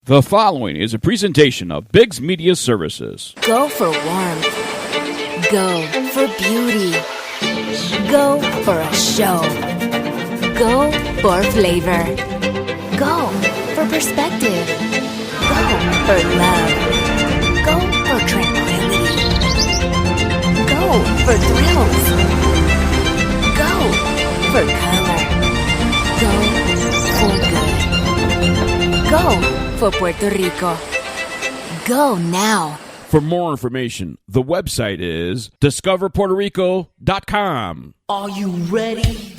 The following is a presentation of BiGGs Media Services. Go for warmth. Go for beauty. Go for a show. Go for flavor. Go for perspective. Go for love. Go for tranquility. Go for thrills. Go for color. Go for good. Go for Puerto Rico. Go now. For more information, the website is discoverpuertorico.com. Are you ready?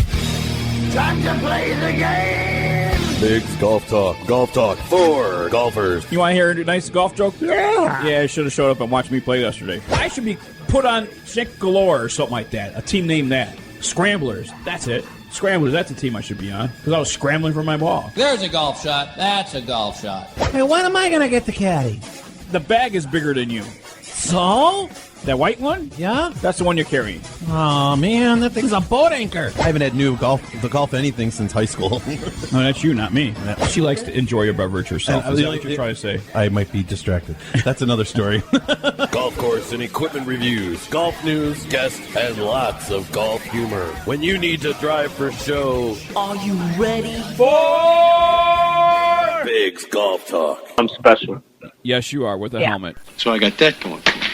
Time to play the game! BiGGs Golf Talk. Golf Talk for golfers. You want to hear a nice golf joke? Yeah, I should have showed up and watched me play yesterday. I should be put on Chick Galore or something like that. A team named that. Scramblers. That's it. Scramblers, that's a team I should be on, because I was scrambling for my ball. There's a golf shot. That's a golf shot. Hey, when am I going to get the caddy? The bag is bigger than you. So? That white one? Yeah? That's the one you're carrying. Oh, man, that thing's a boat anchor. I haven't had golf anything since high school. No, that's you, not me. She likes to enjoy a beverage herself. Is that what you're trying to say? I might be distracted. That's another story. Golf course and equipment reviews, golf news, guests, and lots of golf humor. When you need to drive for show, Are you ready? BiGGs Golf Talk. I'm special. Yes, you are, with a helmet. So I got that going for me,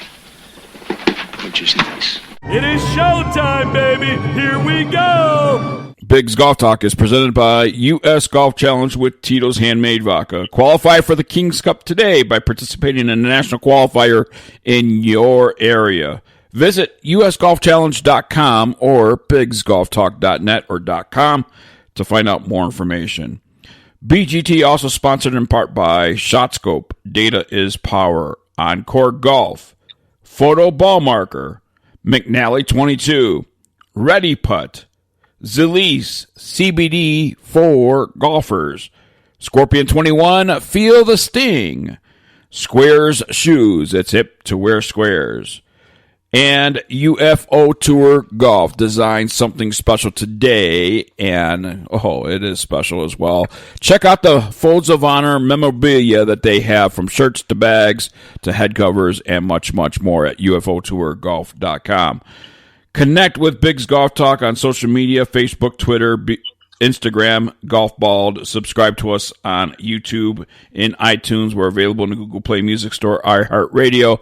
which is nice. It is showtime, baby. Here we go. BiGGs Golf Talk is presented by U.S. Golf Challenge with Tito's Handmade Vodka. Qualify for the King's Cup today by participating in a national qualifier in your area. Visit usgolfchallenge.com or bigsgolftalk.net or .com to find out more information. BGT also sponsored in part by ShotScope, Data is Power, Encore Golf, Photo Ball Marker, McNally 22, Ready Putt, Zalease CBD for golfers, Scorpion 21, Feel the Sting, Squares Shoes, it's hip to wear squares, and UFO Tour Golf designed something special today, and it is special as well. Check out the Folds of Honor memorabilia that they have, from shirts to bags to head covers and much, much more at ufotourgolf.com. Connect with BiGGs Golf Talk on social media, Facebook, Twitter, Instagram, Golf Bald. Subscribe to us on YouTube, in iTunes. We're available in the Google Play Music Store, iHeartRadio,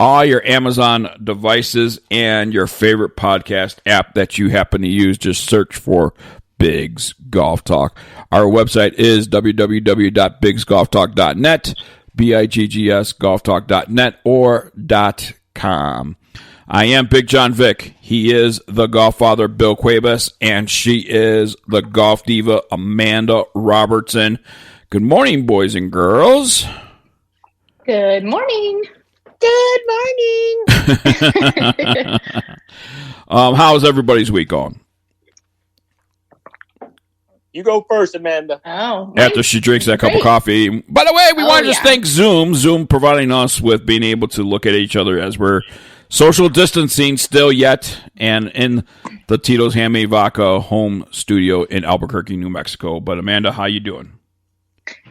all your Amazon devices, and your favorite podcast app that you happen to use. Just search for BiGGs Golf Talk. Our website is www.bigsgolftalk.net, BiGGs golftalk.net or .com. I am Big John Vick. He is the golf father, Bill Cuevas, and she is the golf diva, Amanda Robertson. Good morning, boys and girls. Good morning. Good morning. How's everybody's week going? You go first, Amanda. After she drinks that cup of coffee. By the way, we want to just thank Zoom providing us with being able to look at each other as we're social distancing still yet, and in the Tito's Handmade Vodka home studio in Albuquerque, New Mexico. But Amanda, how you doing?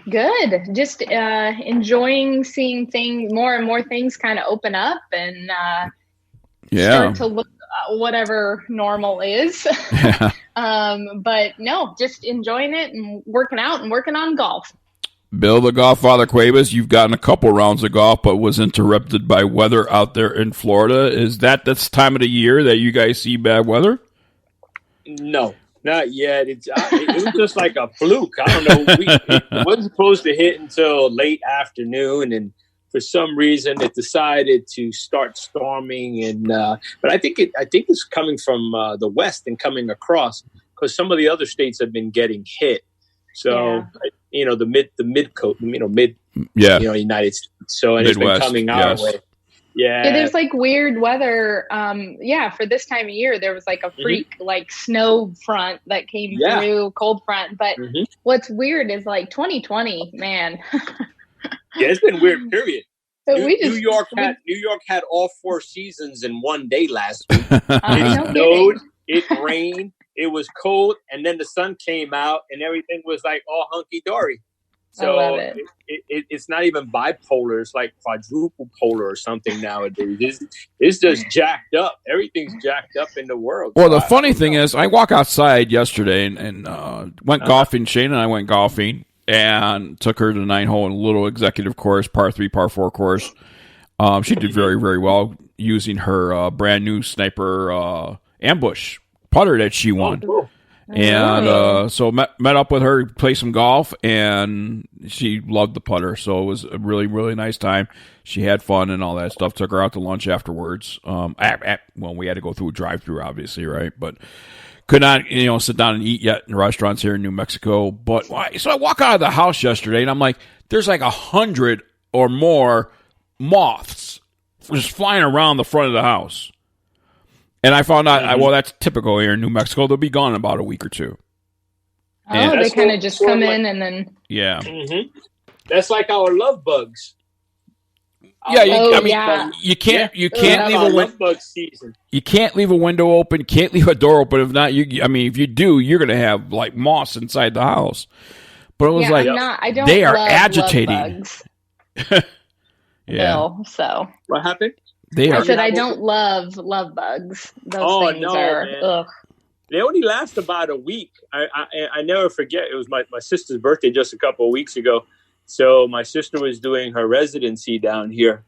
Good. Just enjoying seeing more and more things kind of open up and start to look whatever normal is. Yeah. But no, just enjoying it and working out and working on golf. Bill, the golf father Cuevas, you've gotten a couple rounds of golf, but was interrupted by weather out there in Florida. Is that this time of the year that you guys see bad weather? No, not yet. It was just like a fluke. I don't know. It wasn't supposed to hit until late afternoon, and for some reason it decided to start storming. And but I think it's coming from the west and coming across, because some of the other states have been getting hit. So the mid coast, United States. So and Midwest, it's been coming our way. Yeah, there's like weird weather. For this time of year, there was like a freak like snow front that came through, cold front. But what's weird is like 2020, man. Yeah, it's been weird. Period. New York had all 4 seasons in one day last week. It snowed, it rained, it was cold, and then the sun came out, and everything was like all hunky dory. I love So it. it's not even bipolar. It's like quadruple polar or something nowadays. It's just jacked up. Everything's jacked up in the world. Well, So the funny thing is, I walk outside yesterday and went golfing. Shane and I went golfing and took her to the 9-hole in a little executive course, par 3, par 4 course. She did very, very well using her brand new Sniper ambush putter that she won. Oh, cool. And so met up with her, play some golf, and she loved the putter. So it was a really, really nice time. She had fun and all that stuff. Took her out to lunch afterwards. Well, we had to go through a drive-through, obviously, right? But could not, sit down and eat yet in restaurants here in New Mexico. But so I walk out of the house yesterday, and I'm like, there's like 100 or more moths just flying around the front of the house. And I found out, well, that's typical here in New Mexico. They'll be gone in about a week or two. Oh, they kind of just come in and then... Yeah. Mm-hmm. That's like our love bugs. Yeah, you can't leave a window open, can't leave a door open. If not, if you do, you're going to have like moths inside the house. But it was they are agitating. Yeah. No, so what happened? I said I don't love bugs. Those things are. Man. Ugh. They only last about a week. I never forget. It was my sister's birthday just a couple of weeks ago. So my sister was doing her residency down here,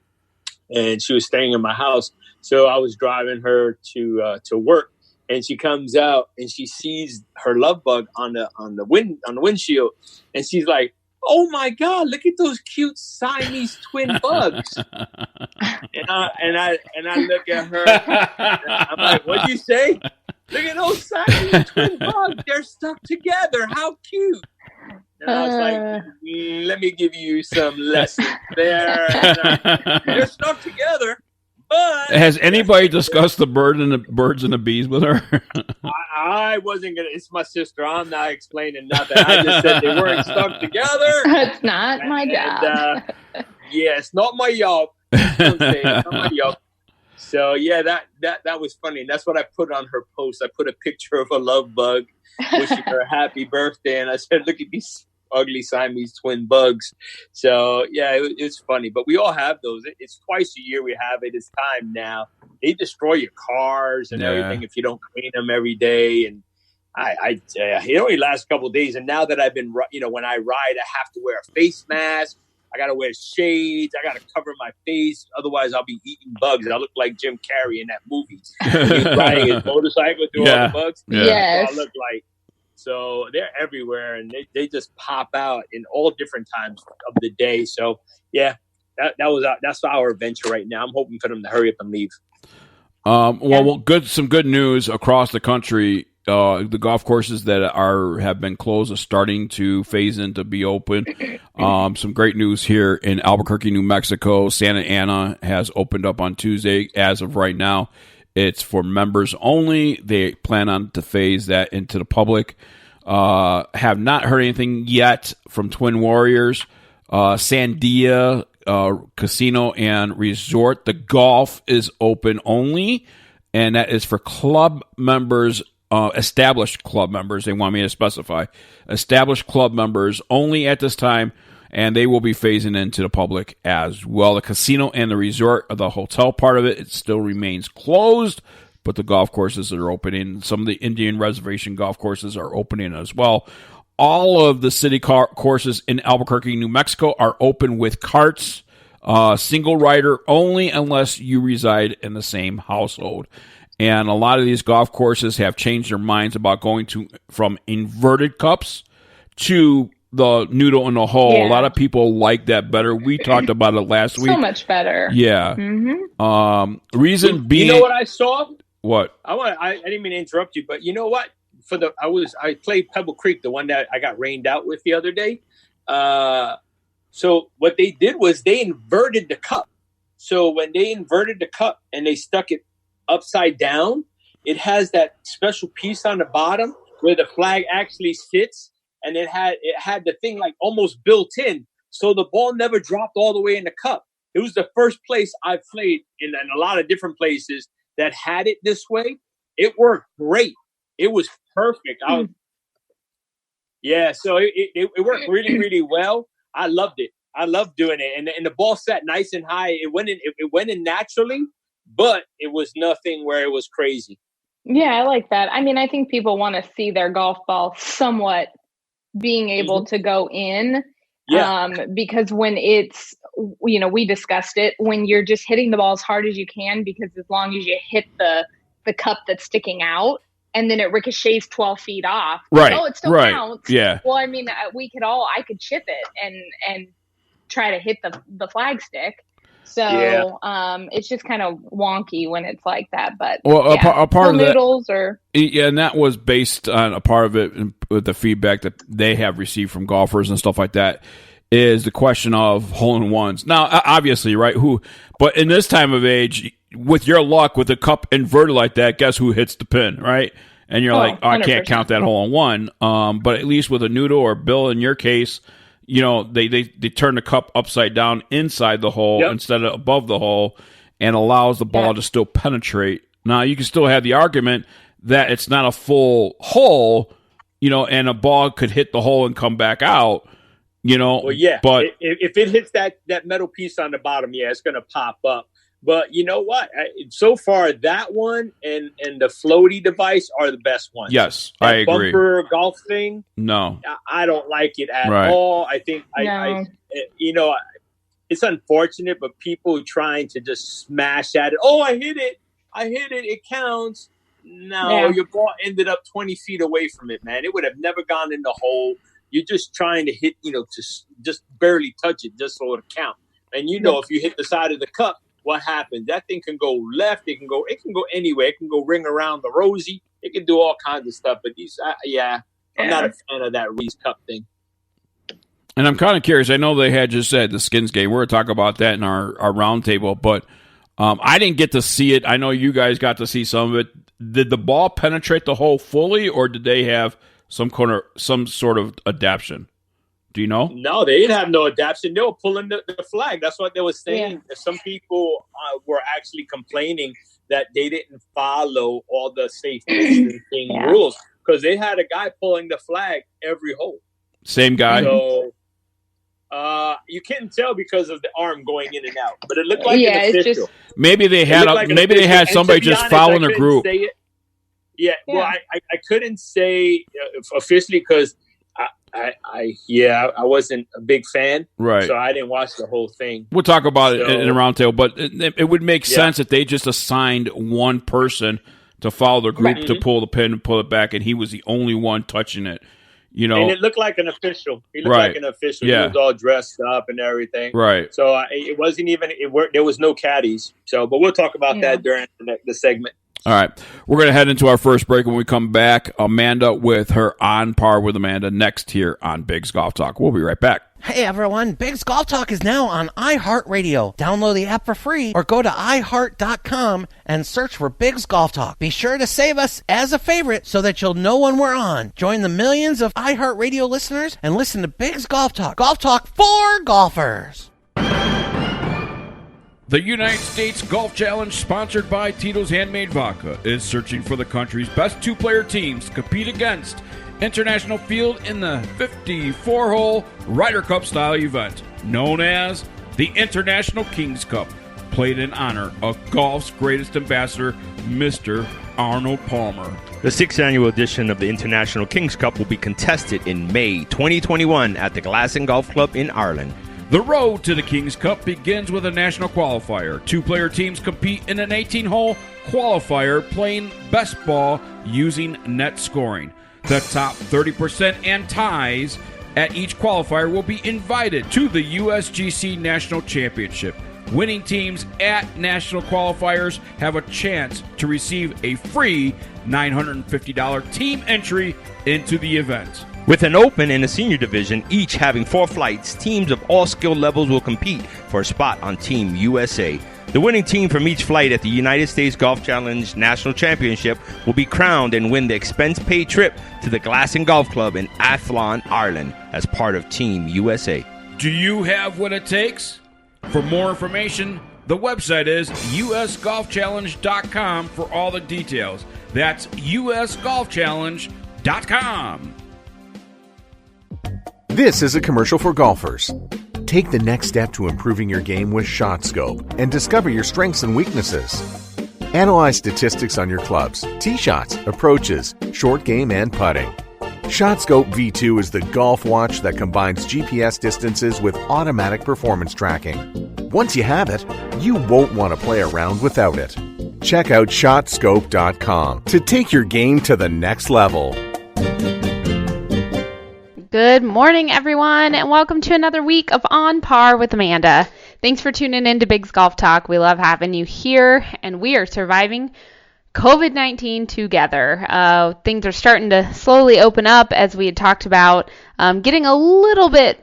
and she was staying in my house. So I was driving her to work, and she comes out and she sees her love bug on the windshield, and she's like, "Oh my God! Look at those cute Siamese twin bugs." and I look at her. I'm like, "What'd you say? Look at those Siamese twin bugs. They're stuck together. How cute!" And I was like, "Let me give you some lessons there. They're stuck together." But has anybody discussed the birds and the bees with her? I wasn't gonna. It's my sister. I'm not explaining nothing. I just said they weren't stuck together. That's not my job. Yeah, it's not my job. Don't say it's not my job. So yeah, that was funny. And that's what I put on her post. I put a picture of a love bug wishing her a happy birthday, and I said, "Look at these ugly Siamese twin bugs." So yeah, it's funny, but we all have those. It's twice a year we have it. It's time now. They destroy your cars and everything if you don't clean them every day. And it only lasts a couple of days. And now that I've been, when I ride, I have to wear a face mask. I got to wear shades. I got to cover my face. Otherwise, I'll be eating bugs. I look like Jim Carrey in that movie. He's riding his motorcycle through all the bugs. Yeah. Yes. That's what I look like. So they're everywhere, and they just pop out in all different times of the day. So yeah, that's our adventure right now. I'm hoping for them to hurry up and leave. Well, some good news across the country. The golf courses that have been closed are starting to phase in to be open. Some great news here in Albuquerque, New Mexico. Santa Ana has opened up on Tuesday. As of right now, it's for members only. They plan on to phase that into the public. Have not heard anything yet from Twin Warriors. Sandia Casino and Resort. The golf is open only, and that is for club members, established club members. They want me to specify. Established club members only at this time, and they will be phasing into the public as well. The casino and the resort, the hotel part of it still remains closed, but the golf courses are opening. Some of the Indian reservation golf courses are opening as well. All of the city courses in Albuquerque, New Mexico are open with carts, single rider only unless you reside in the same household. And a lot of these golf courses have changed their minds about going from inverted cups to the noodle in the hole. Yeah. A lot of people like that better. We talked about it last week. So much better. Yeah. Mm-hmm. Reason being, you know what I saw? What? I didn't mean to interrupt you, but you know what? I played Pebble Creek, the one that I got rained out with the other day. So what they did was they inverted the cup. So when they inverted the cup and they stuck it upside down, it has that special piece on the bottom where the flag actually sits, and it had the thing like almost built in, so the ball never dropped all the way in the cup. It was the first place I played in a lot of different places that had it this way. It worked great. It was perfect. So it worked really, really well. I loved it. I loved doing it, and the ball sat nice and high. It went in naturally, but it was nothing where it was crazy. Yeah, I like that. I mean, I think people want to see their golf ball somewhat being able to go in. Yeah. Because when it's, we discussed it, when you're just hitting the ball as hard as you can, because as long as you hit the cup that's sticking out and then it ricochets 12 feet off, right? Oh, it still counts. Yeah. Well, I mean, I could chip it and try to hit the flag stick. So it's just kind of wonky when it's like that. But a part of noodles that, and that was based on a part of it with the feedback that they have received from golfers and stuff like that, is the question of hole-in-ones. Now, obviously, right? But in this time of age, with your luck, with the cup inverted like that, guess who hits the pin, right? And you're like, I can't count that hole-in-one. But at least with a noodle or Bill, in your case, they turn the cup upside down inside the hole instead of above the hole, and allows the ball to still penetrate. Now, you can still have the argument that it's not a full hole, and a ball could hit the hole and come back out, Well, yeah, but if it hits that metal piece on the bottom, it's going to pop up. But you know what? So far, that one and the floaty device are the best ones. Yes, that I agree. Bumper golf thing, no, I don't like it at all. I think it's unfortunate, but people trying to just smash at it. Oh, I hit it! It counts. No, your ball ended up 20 feet away from it, man. It would have never gone in the hole. You're just trying to hit, to just barely touch it, just so it'll count. And if you hit the side of the cup, what happens? That thing can go left. It can go anywhere. It can go ring around the rosy. It can do all kinds of stuff. But I'm not a fan of that Reese Cup thing. And I'm kind of curious. I know they had just said the skins game. We're going to talk about that in our roundtable. But I didn't get to see it. I know you guys got to see some of it. Did the ball penetrate the hole fully, or did they have some sort of adaptation? Do you know? No, they didn't have no adaptation. They were pulling the flag. That's what they were saying. Yeah. Some people were actually complaining that they didn't follow all the safe distancing rules, because they had a guy pulling the flag every hole. Same guy? So you couldn't tell because of the arm going in and out. But it looked like an official. Maybe they had somebody just following a group. Yeah, well, I couldn't say officially because I wasn't a big fan, right? So I didn't watch the whole thing. We'll talk about it in a roundtable, but it would make sense if they just assigned one person to follow the group to pull the pin and pull it back, and he was the only one touching it. And it looked like an official. He looked like an official. Yeah. He was all dressed up and everything. Right. So it wasn't even. There was no caddies. So, but we'll talk about that during the segment. All right. We're going to head into our first break. When we come back, Amanda with her On Par with Amanda next here on BiGGs Golf Talk. We'll be right back. Hey everyone, BiGGs Golf Talk is now on iHeartRadio. Download the app for free or go to iHeart.com and search for BiGGs Golf Talk. Be sure to save us as a favorite so that you'll know when we're on. Join the millions of iHeartRadio listeners and listen to BiGGs Golf Talk. Golf Talk for golfers. The United States Golf Challenge, sponsored by Tito's Handmade Vodka, is searching for the country's best two-player teams to compete against International Field in the 54-hole Ryder Cup style event, known as the International Kings Cup, played in honor of golf's greatest ambassador, Mr. Arnold Palmer. The 6th annual edition of the International Kings Cup will be contested in May 2021 at the Glasson Golf Club in Ireland. The road to the Kings Cup begins with a national qualifier. Two-player teams compete in an 18-hole qualifier playing best ball using net scoring. The top 30% and ties at each qualifier will be invited to the USGC National Championship. Winning teams at national qualifiers have a chance to receive a free $950 team entry into the event. With an open and a senior division, each having 4 flights, teams of all skill levels will compete for a spot on Team USA. The winning team from each flight at the United States Golf Challenge National Championship will be crowned and win the expense-paid trip to the Glasson Golf Club in Athlone, Ireland, as part of Team USA. Do you have what it takes? For more information, the website is usgolfchallenge.com for all the details. That's usgolfchallenge.com. This is a commercial for golfers. Take the next step to improving your game with ShotScope and discover your strengths and weaknesses. Analyze statistics on your clubs, tee shots, approaches, short game, and putting. ShotScope V2 is the golf watch that combines GPS distances with automatic performance tracking. Once you have it, you won't want to play around without it. Check out ShotScope.com to take your game to the next level. Good morning, everyone, and welcome to another week of On Par with Amanda. Thanks for tuning in to BiGGs Golf Talk. We love having you here, and we are surviving COVID-19 together. Things are starting to slowly open up, as we had talked about, getting a little bit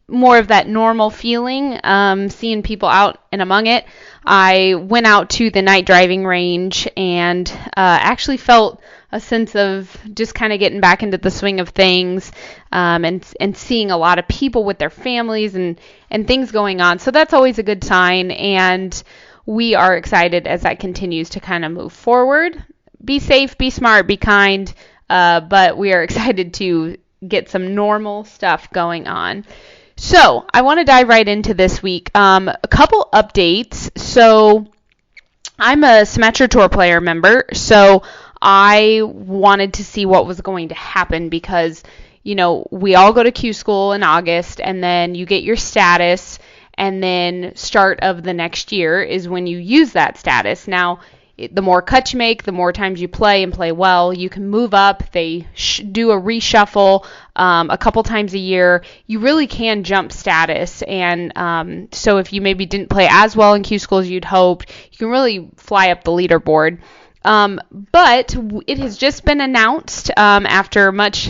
more of that normal feeling, seeing people out and among it. I went out to the night driving range and actually felt a sense of just kind of getting back into the swing of things, and seeing a lot of people with their families and things going on. So that's always a good sign, and we are excited as that continues to kind of move forward. Be safe, be smart, be kind, but we are excited to get some normal stuff going on. So I want to dive right into this week. A couple updates. So I'm a Symetra Tour player member, so I wanted to see what was going to happen because, you know, we all go to Q school in August, and then you get your status, and then start of the next year is when you use that status. Now, the more cuts you make, the more times you play and play well, you can move up. They do a reshuffle a couple times a year. You really can jump status. And so if you maybe didn't play as well in Q school as you'd hoped, you can really fly up the leaderboard. But it has just been announced after much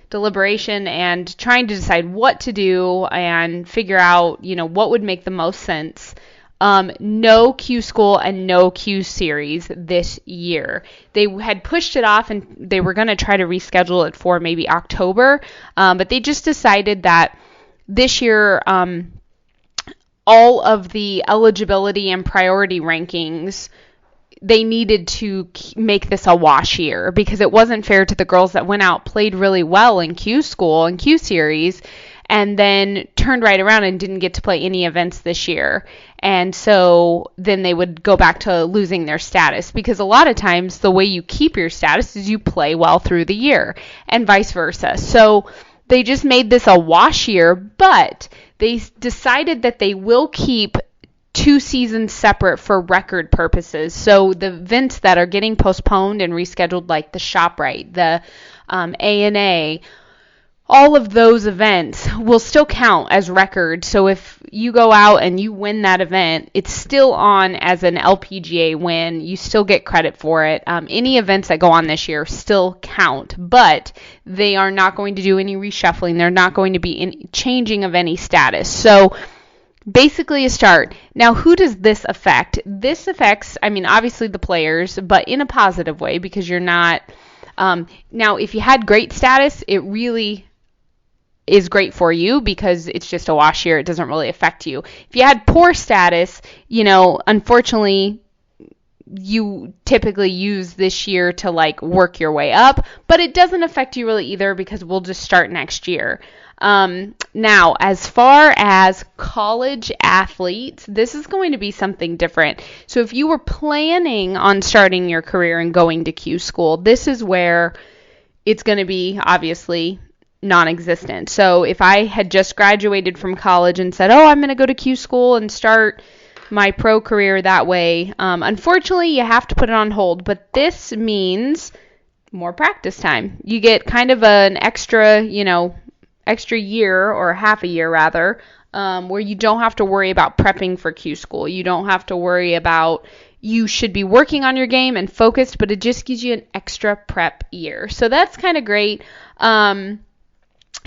deliberation and trying to decide what to do and figure out, you know, what would make the most sense. No Q school and no Q series this year. They had pushed it off and they were going to try to reschedule it for maybe October, but they just decided that this year all of the eligibility and priority rankings, they needed to make this a wash year because it wasn't fair to the girls that went out, played really well in Q school and Q series, and then turned right around and didn't get to play any events this year. And so then they would go back to losing their status because a lot of times the way you keep your status is you play well through the year and vice versa. So they just made this a wash year, but they decided that they will keep 2 seasons separate for record purposes. So the events that are getting postponed and rescheduled, like the ShopRite, the ANA, all of those events will still count as record. So if you go out and you win that event, it's still on as an LPGA win. You still get credit for it. Any events that go on this year still count, but they are not going to do any reshuffling. They're not going to be any changing of any status. So basically a start. Now, who does this affect? This affects, I mean, obviously the players, but in a positive way because you're not... now, if you had great status, it really is great for you because it's just a wash year. It doesn't really affect you. If you had poor status, you know, unfortunately, you typically use this year to like work your way up, but it doesn't affect you really either because we'll just start next year. Now, as far as college athletes, this is going to be something different. So if you were planning on starting your career and going to Q school, this is where it's going to be obviously non-existent. So if I had just graduated from college and said, oh, I'm going to go to Q school and start my pro career that way, unfortunately, you have to put it on hold. But this means more practice time. You get kind of an extra, you know, extra year or half a year rather, where you don't have to worry about prepping for Q school. You don't have to worry about, you should be working on your game and focused, but it just gives you an extra prep year. So that's kind of great.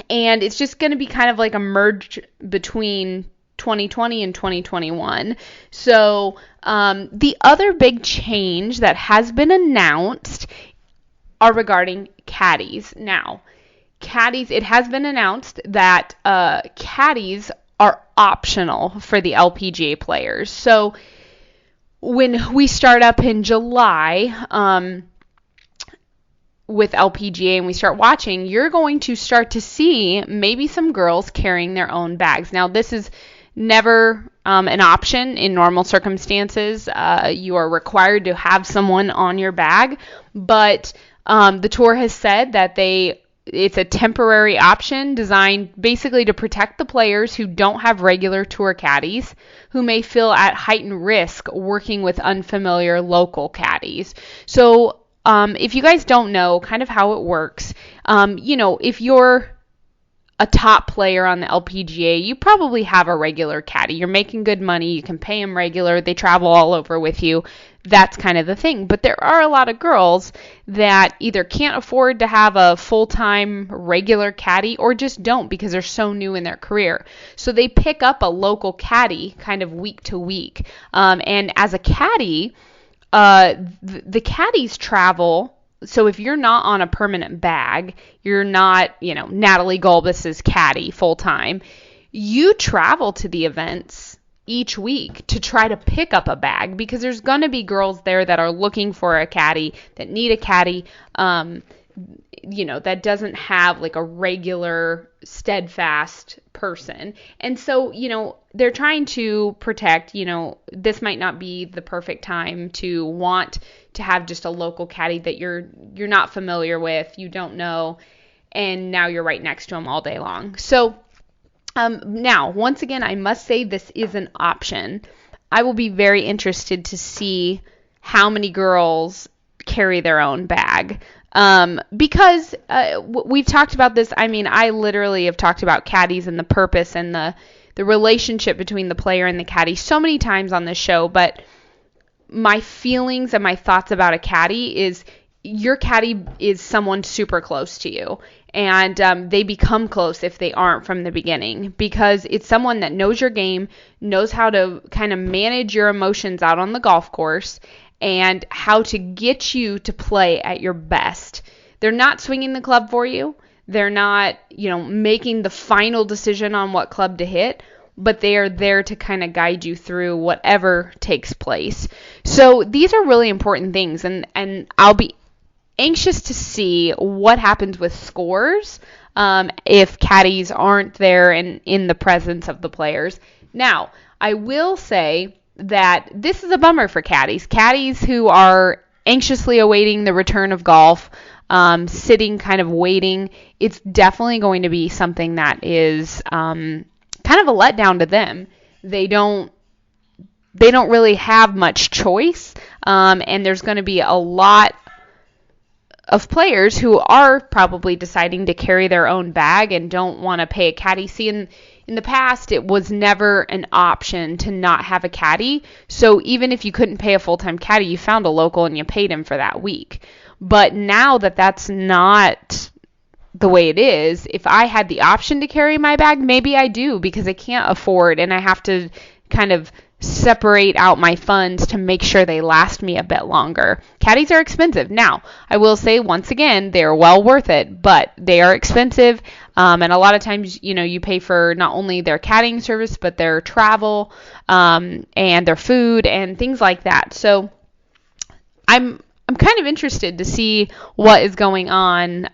And it's just going to be kind of like a merge between 2020 and 2021. So the other big change that has been announced are regarding caddies. Now, caddies, it has been announced that caddies are optional for the LPGA players. So when we start up in July, with LPGA and we start watching, you're going to start to see maybe some girls carrying their own bags. Now, this is never an option in normal circumstances. You are required to have someone on your bag, but the tour has said that it's a temporary option designed basically to protect the players who don't have regular tour caddies, who may feel at heightened risk working with unfamiliar local caddies. So if you guys don't know kind of how it works, if you're a top player on the LPGA, you probably have a regular caddy. You're making good money. You can pay them regular. They travel all over with you. That's kind of the thing. But there are a lot of girls that either can't afford to have a full-time regular caddy or just don't because they're so new in their career. So they pick up a local caddy kind of week to week. And as a caddy, the caddies travel. So if you're not on a permanent bag, you're not, Natalie Gulbis's caddy full time, you travel to the events each week to try to pick up a bag because there's going to be girls there that are looking for a caddy, that need a caddy, that doesn't have like a regular steadfast person. And so, they're trying to protect, this might not be the perfect time to want to have just a local caddy that you're not familiar with, you don't know, and now you're right next to them all day long. So now, once again, I must say this is an option. I will be very interested to see how many girls carry their own bag. Because we've talked about this. I mean, I literally have talked about caddies and the purpose and the relationship between the player and the caddy so many times on this show, but my feelings and my thoughts about a caddy is your caddy is someone super close to you, and they become close if they aren't from the beginning, because it's someone that knows your game, knows how to kind of manage your emotions out on the golf course, and how to get you to play at your best. They're not swinging the club for you. They're not, making the final decision on what club to hit, but they are there to kind of guide you through whatever takes place. So these are really important things, and I'll be anxious to see what happens with scores if caddies aren't there and in the presence of the players. Now, I will say that this is a bummer for caddies. Caddies who are anxiously awaiting the return of golf, sitting kind of waiting, it's definitely going to be something that is kind of a letdown to them. They don't really have much choice, and there's going to be a lot of players who are probably deciding to carry their own bag and don't want to pay a caddy. See, in the past, it was never an option to not have a caddy. So even if you couldn't pay a full-time caddy, you found a local and you paid him for that week. But now that that's not the way it is, if I had the option to carry my bag, maybe I do, because I can't afford and I have to kind of separate out my funds to make sure they last me a bit longer. Caddies are expensive. Now, I will say once again, they're well worth it, but they are expensive. And a lot of times, you pay for not only their caddying service, but their travel, and their food and things like that. So I'm kind of interested to see what is going on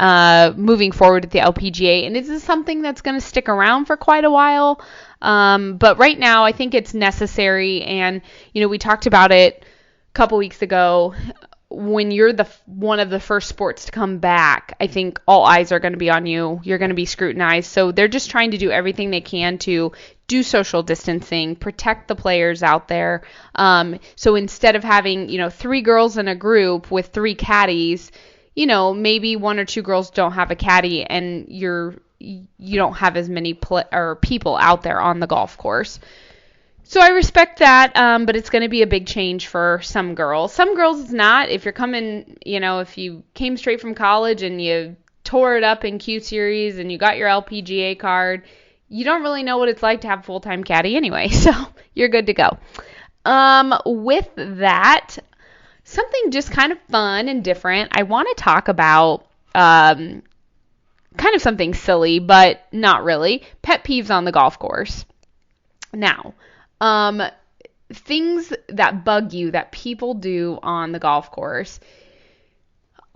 moving forward at the LPGA. And is this something that's going to stick around for quite a while? But right now, I think it's necessary. And, we talked about it a couple weeks ago. When you're one of the first sports to come back, I think all eyes are going to be on you. You're going to be scrutinized. So they're just trying to do everything they can to do social distancing, protect the players out there. So instead of having, 3 girls in a group with 3 caddies, maybe 1 or 2 girls don't have a caddy, and you don't have as many people out there on the golf course. So I respect that, but it's going to be a big change for some girls. Some girls it's not. If you're coming, if you came straight from college and you tore it up in Q Series and you got your LPGA card, you don't really know what it's like to have a full-time caddy anyway, so you're good to go. With that, something just kind of fun and different, I want to talk about kind of something silly, but not really. Pet peeves on the golf course. Now, things that bug you that people do on the golf course.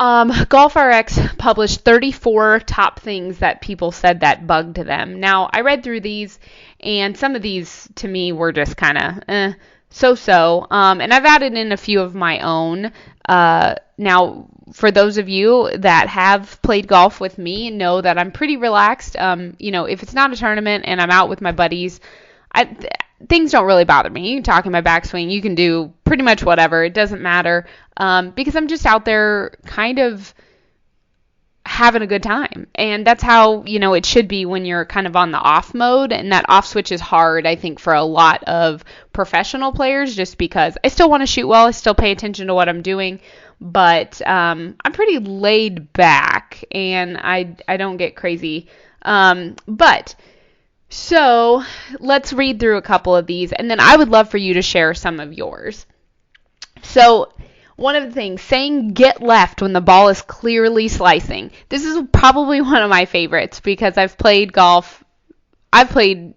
GolfRx published 34 top things that people said that bugged them. Now, I read through these, and some of these to me were just kind of so-so. And I've added in a few of my own. Now, for those of you that have played golf with me, know that I'm pretty relaxed. If it's not a tournament and I'm out with my buddies, things don't really bother me. You can talk in my backswing. You can do pretty much whatever. It doesn't matter because I'm just out there kind of having a good time. And that's how, it should be when you're kind of on the off mode. And that off switch is hard, I think, for a lot of professional players just because I still want to shoot well. I still pay attention to what I'm doing. But I'm pretty laid back and I don't get crazy. So let's read through a couple of these, and then I would love for you to share some of yours. So one of the things, saying get left when the ball is clearly slicing. This is probably one of my favorites because I've played golf. I've played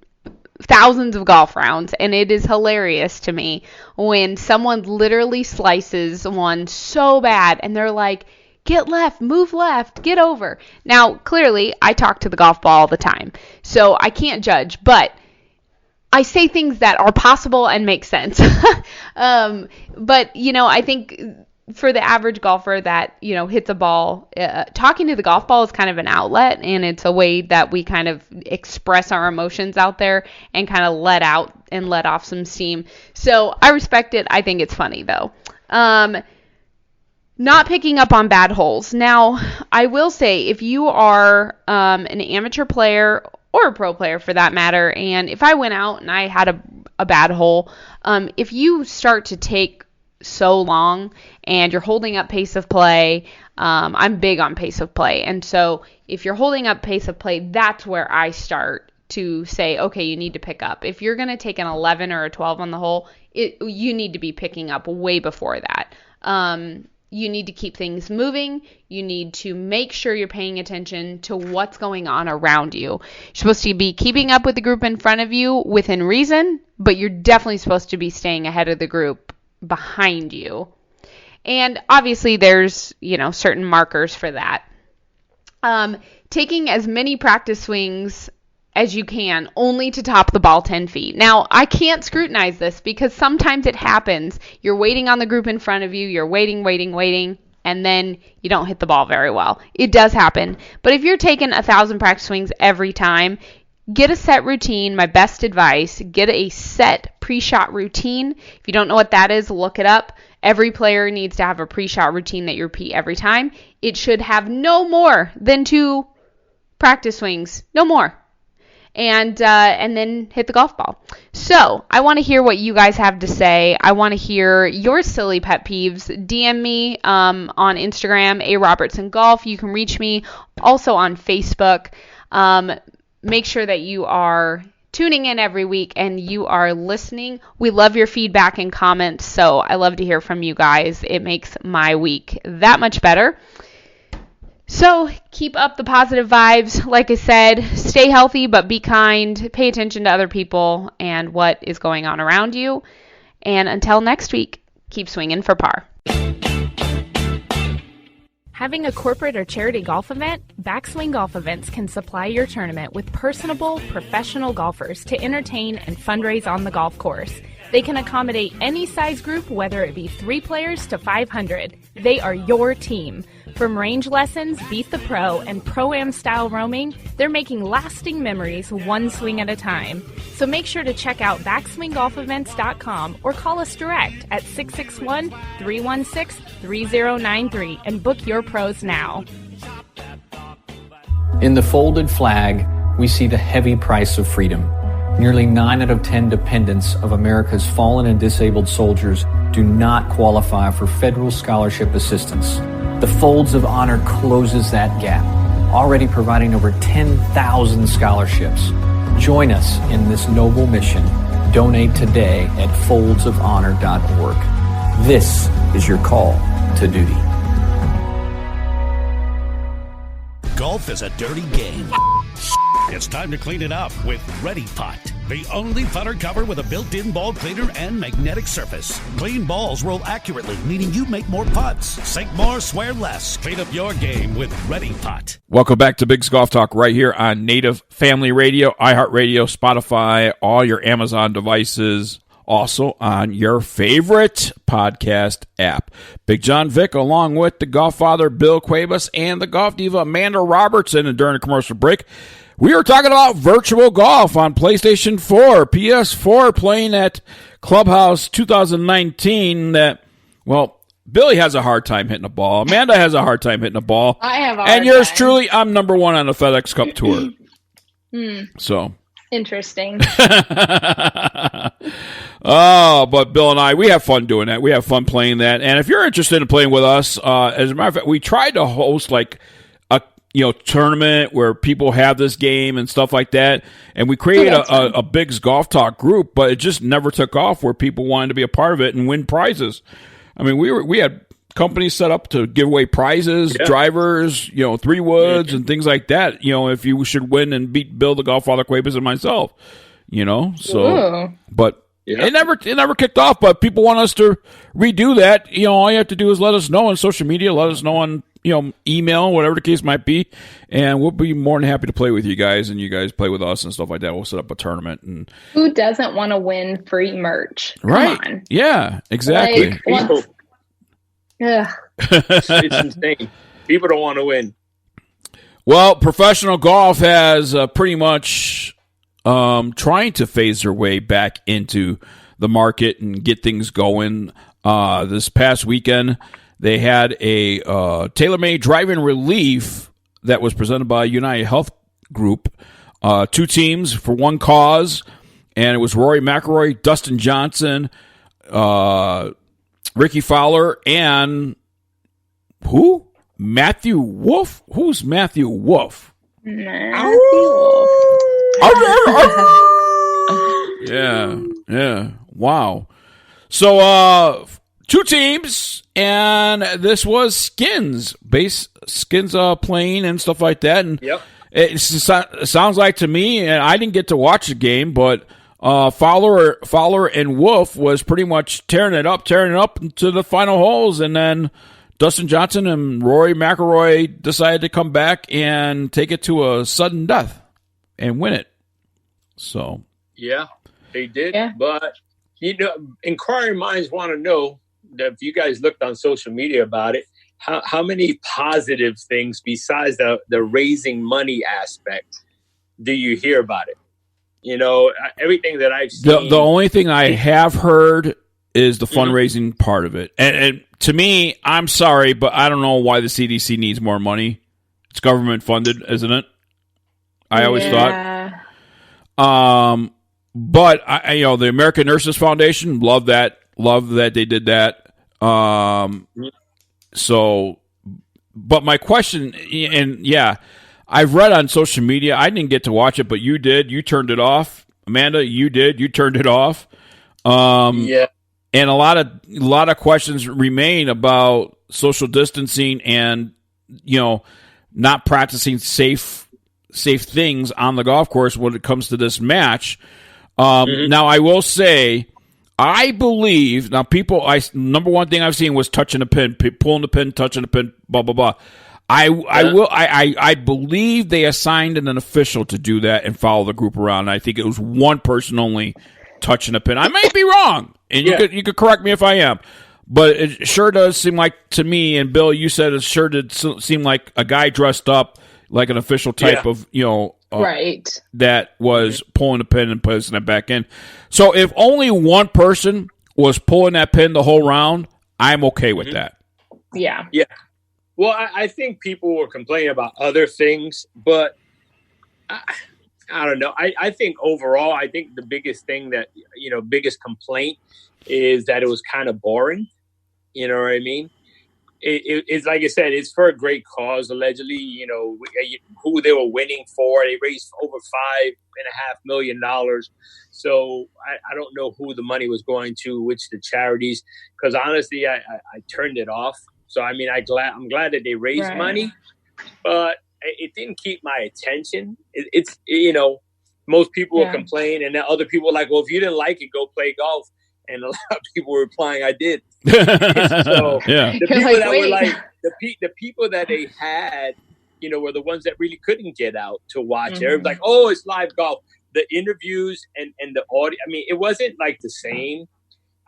thousands of golf rounds, and it is hilarious to me when someone literally slices one so bad, and they're like, get left, move left, get over. Now, clearly, I talk to the golf ball all the time, so I can't judge, but I say things that are possible and make sense. But, I think for the average golfer that, hits a ball, talking to the golf ball is kind of an outlet, and it's a way that we kind of express our emotions out there and kind of let off some steam. So I respect it. I think it's funny, though. Not picking up on bad holes. Now, I will say, if you are an amateur player or a pro player for that matter, and if I went out and I had a bad hole, if you start to take so long and you're holding up pace of play, I'm big on pace of play. And so if you're holding up pace of play, that's where I start to say, okay, you need to pick up. If you're going to take an 11 or a 12 on the hole, you need to be picking up way before that. You need to keep things moving. You need to make sure you're paying attention to what's going on around you. You're supposed to be keeping up with the group in front of you within reason, but you're definitely supposed to be staying ahead of the group behind you. And obviously there's, certain markers for that. Taking as many practice swings as you can, only to top the ball 10 feet. Now, I can't scrutinize this because sometimes it happens. You're waiting on the group in front of you. You're waiting, and then you don't hit the ball very well. It does happen. But if you're taking 1,000 practice swings every time, get a set routine. My best advice, get a set pre-shot routine. If you don't know what that is, look it up. Every player needs to have a pre-shot routine that you repeat every time. It should have no more than 2 practice swings. No more. And then hit the golf ball. So I want to hear what you guys have to say. I want to hear your silly pet peeves. DM me on Instagram, @RobertsonGolf. You can reach me also on Facebook. Make sure that you are tuning in every week and you are listening. We love your feedback and comments, so I love to hear from you guys. It makes my week that much better. So keep up the positive vibes. Like I said, stay healthy, but be kind. Pay attention to other people and what is going on around you. And until next week, keep swinging for par. Having a corporate or charity golf event? Backswing Golf Events can supply your tournament with personable, professional golfers to entertain and fundraise on the golf course. They can accommodate any size group, whether it be 3 players to 500. They are your team. From range lessons, Beat the Pro, and Pro-Am style roaming, they're making lasting memories one swing at a time. So make sure to check out backswinggolfevents.com or call us direct at 661-316-3093 and book your pros now. In the folded flag, we see the heavy price of freedom. Nearly 9 out of 10 dependents of America's fallen and disabled soldiers do not qualify for federal scholarship assistance. The Folds of Honor closes that gap, already providing over 10,000 scholarships. Join us in this noble mission. Donate today at foldsofhonor.org. This is your call to duty. Golf is a dirty game. It's time to clean it up with Ready Pot. The only putter cover with a built-in ball cleaner and magnetic surface. Clean balls roll accurately, meaning you make more putts. Sink more, swear less. Clean up your game with Ready Putt. Welcome back to Biggs Golf Talk right here on Native Family Radio, iHeartRadio, Spotify, all your Amazon devices, also on your favorite podcast app. Big John Vick along with the Golf Father Bill Cuevas and the Golf Diva Amanda Robertson. And during a commercial break, we are talking about virtual golf on PlayStation 4, PS4, playing at Clubhouse 2019 that, well, Billy has a hard time hitting a ball. Amanda has a hard time hitting a ball. I have a hard And yours time. truly, I'm number one on the FedEx Cup Tour. So. Interesting. Oh, but Bill and I, we have fun doing that. We have fun playing that. And if you're interested in playing with us, as a matter of fact, we tried to host like a tournament where people have this game and stuff like that. And we created a Biggs Golf Talk group, but it just never took off where people wanted to be a part of it and win prizes. I mean, we had companies set up to give away prizes, drivers, 3 woods and things like that. If you should win and beat Bill, the Golf Father Cuevas, and myself, so, but it never kicked off, but people want us to redo that. All you have to do is let us know on social media, let us know on, email, whatever the case might be. And we'll be more than happy to play with you guys and you guys play with us and stuff like that. We'll set up a tournament. And who doesn't want to win free merch? Come right. on. Yeah, exactly. It's insane. People don't want to win. Well, professional golf has pretty much trying to phase their way back into the market and get things going. This past weekend, they had a tailor-made drive-in relief that was presented by United Health Group. 2 teams for one cause, and it was Rory McIlroy, Dustin Johnson, Ricky Fowler, and who? Matthew Wolf? Who's Matthew Wolf? Matthew Wolf. Yeah. Wow. So, 2 teams, and this was skins playing and stuff like that. And it sounds like to me, and I didn't get to watch the game, but Fowler and Wolf was pretty much tearing it up into the final holes, and then Dustin Johnson and Rory McIlroy decided to come back and take it to a sudden death and win it. So yeah, they did. Yeah. But inquiring minds want to know that if you guys looked on social media about it, how many positive things besides the raising money aspect do you hear about it? Everything that I've seen. The only thing I have heard is the fundraising part of it. And to me, I'm sorry, but I don't know why the CDC needs more money. It's government funded, isn't it? I always thought. But the American Nurses Foundation, love that they did that. So, but my question, and I've read on social media. I didn't get to watch it, but you did. You turned it off, Amanda. You did. You turned it off. And a lot of questions remain about social distancing and not practicing safe things on the golf course when it comes to this match. Now, I will say, I believe now number one thing I've seen was touching the pin, pulling the pin, touching the pin, blah blah blah. I believe they assigned an official to do that and follow the group around. I think it was one person only touching the pin. I might be wrong, and you could correct me if I am, but it sure does seem like to me. And Bill, you said it sure did seem like a guy dressed up like an official type of right, that was pulling the pin and placing it back in. So if only one person was pulling that pin the whole round, I'm okay with that. Yeah. Well, I think people were complaining about other things, but I don't know. I think overall, I think the biggest thing that, biggest complaint is that it was kind of boring. You know what I mean? It's like I said, it's for a great cause, allegedly, who they were winning for. They raised over $5.5 million. So I don't know who the money was going to, which the charities, because honestly, I turned it off. So, I mean, I'm glad that they raised money, but it didn't keep my attention. It's most people will complain, and then other people are like, well, if you didn't like it, go play golf. And a lot of people were replying, I did. So the people that were like, the people that they had, you know, were the ones that really couldn't get out to watch. Everybody's like, oh, it's live golf. The interviews and the audio, I mean, it wasn't like the same.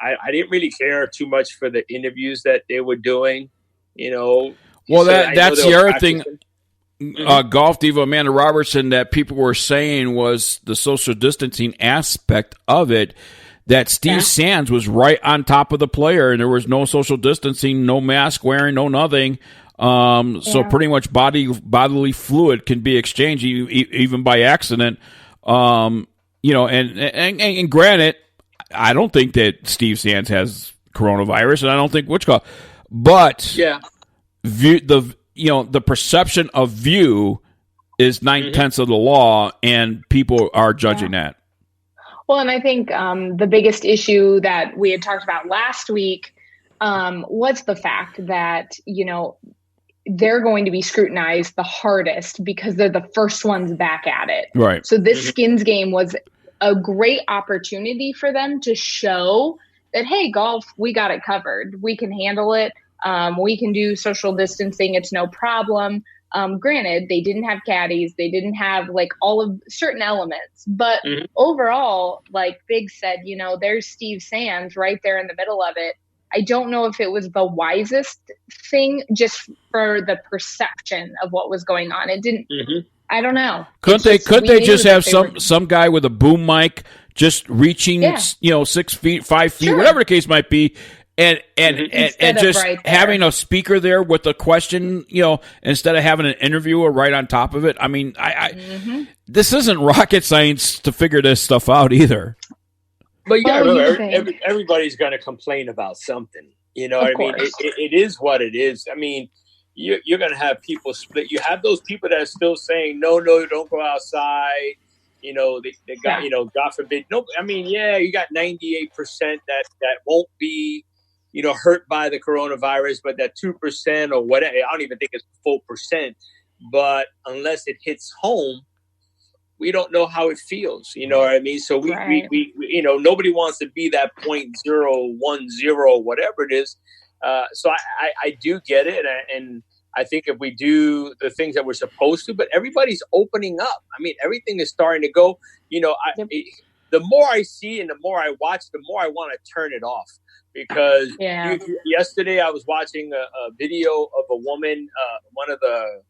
I didn't really care too much for the interviews that they were doing, you know. Well, that's the other thing. Golf diva Amanda Robertson that people were saying was the social distancing aspect of it, that Steve Sands was right on top of the player, and there was no social distancing, no mask wearing, no nothing. So pretty much bodily fluid can be exchanged even by accident. You know, and granted, I don't think that Steve Sands has coronavirus, and I don't think but the perception of view is 9/10 of the law, and people are judging that. Well, and I think the biggest issue that we had talked about last week was the fact that, you know, they're going to be scrutinized the hardest because they're the first ones back at it. Right. So this Skins game was a great opportunity for them to show that, hey, golf, we got it covered. We can handle it. We can do social distancing. It's no problem. Granted, they didn't have caddies. They didn't have like all of certain elements, but overall, like Big said, you know, there's Steve Sands right there in the middle of it. I don't know if it was the wisest thing just for the perception of what was going on. It didn't, I don't know. Couldn't they just have some guy with a boom mic just reaching, 6 feet, 5 feet, whatever the case might be, and just having a speaker there with a question, you know, instead of having an interviewer right on top of it. I mean, this isn't rocket science to figure this stuff out either. But remember, everybody's going to complain about something. You know what I mean? It is what it is. I mean, you're going to have people split. You have those people that are still saying, no, don't go outside. You know, they got, you know, God forbid. No, I mean, you got 98% that won't be, you know, hurt by the coronavirus, but that 2% or whatever, I don't even think it's full percent. But unless it hits home, we don't know how it feels. You know what I mean? So we you know, nobody wants to be that 0.010, whatever it is. So I do get it. And I think if we do the things that we're supposed to, but everybody's opening up. I mean, everything is starting to go, you know, the more I see and the more I watch, the more I want to turn it off. Because yesterday I was watching a video of a woman, one of the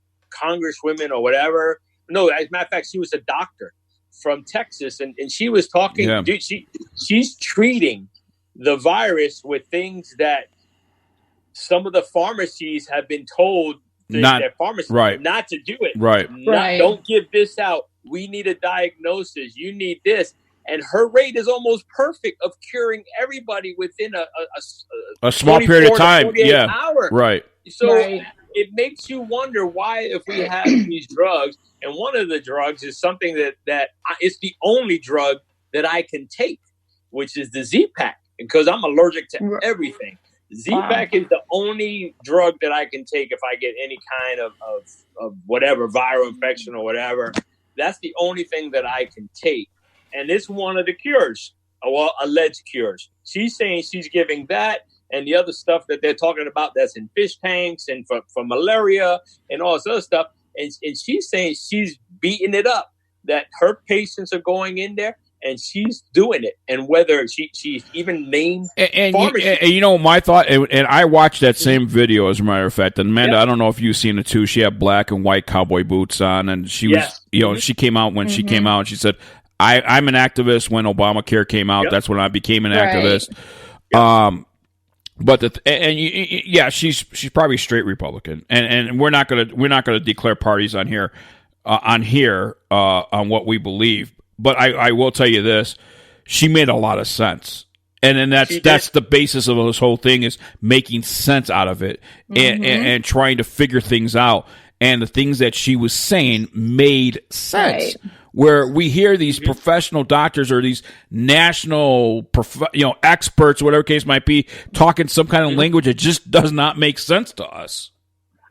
congresswomen or whatever. No, as a matter of fact, she was a doctor from Texas, and she was talking. Yeah. Dude, she's treating the virus with things that some of the pharmacies have been told their pharmacists not to do it. Right. Don't give this out. We need a diagnosis. You need this. And her rate is almost perfect of curing everybody within a small period of time. Yeah. Hours. Right. So it makes you wonder why, if we have these drugs, and one of the drugs is something that it's the only drug that I can take, which is the Z-Pack, because I'm allergic to everything. Z-Pack is the only drug that I can take if I get any kind of whatever, viral infection or whatever. That's the only thing that I can take. And it's one of the cures, well, alleged cures. She's saying she's giving that and the other stuff that they're talking about that's in fish tanks and for malaria and all this other stuff. And she's saying she's beating it up, that her patients are going in there and she's doing it. And whether she's even named and you know, my thought, and I watched that same video, as a matter of fact, and Amanda, I don't know if you've seen it too. She had black and white cowboy boots on, and she was, you know, she came out when she came out, and she said, I'm an activist when Obamacare came out. That's when I became an activist. But she's probably straight Republican, and we're not gonna declare parties on here on what we believe. But I will tell you this: she made a lot of sense, and then that's the basis of this whole thing, is making sense out of it and trying to figure things out. And the things that she was saying made sense. Right. Where we hear these professional doctors or these national, experts, whatever case might be, talking some kind of language that just does not make sense to us.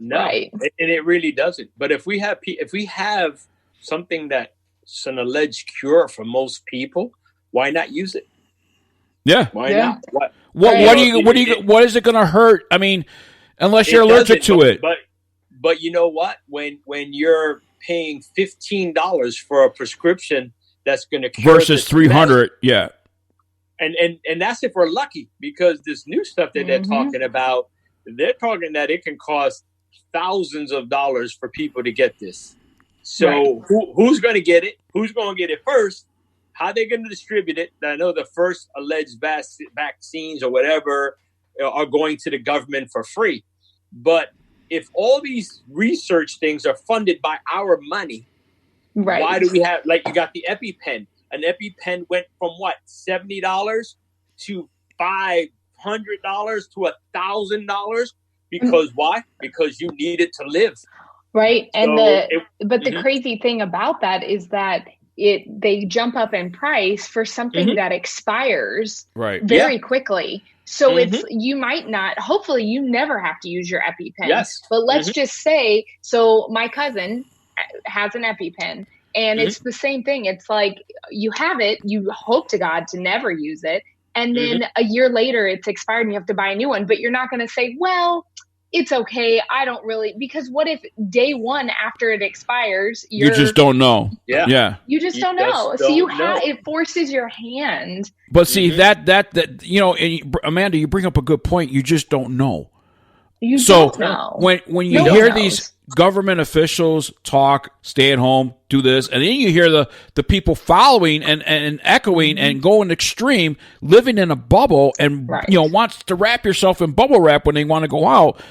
No, and it really doesn't. But if we have something that it's an alleged cure for most people. Why not use it? Yeah. Why not? What is it going to hurt? I mean, unless you're allergic to it. But you know what? When you're paying $15 for a prescription that's going to cure versus $300, yeah. And that's if we're lucky, because this new stuff that they're talking about, they're talking that it can cost thousands of dollars for people to get this. So who's going to get it? Who's going to get it first? How they going to distribute it? I know the first alleged vaccines or whatever are going to the government for free. But if all these research things are funded by our money, why do we have, like, you got the EpiPen? An EpiPen went from what, $70 to $500 to $1,000? Because why? Because you need it to live. Right. And the crazy thing about that is that they jump up in price for something that expires very quickly. So it's, you might not, hopefully you never have to use your EpiPen. Yes. But let's just say, so my cousin has an EpiPen, and it's the same thing. It's like, you have it, you hope to God to never use it. And then a year later it's expired and you have to buy a new one, but you're not going to say, well, it's okay, I don't really, because what if day one after it expires, you just don't know. Yeah. You just don't know. So it forces your hand. But see, that you know, and Amanda, you bring up a good point. You just don't know. You don't know. When you hear these government officials talk, stay at home, do this, and then you hear the people following and echoing and going extreme, living in a bubble, and wants to wrap yourself in bubble wrap when they want to go out.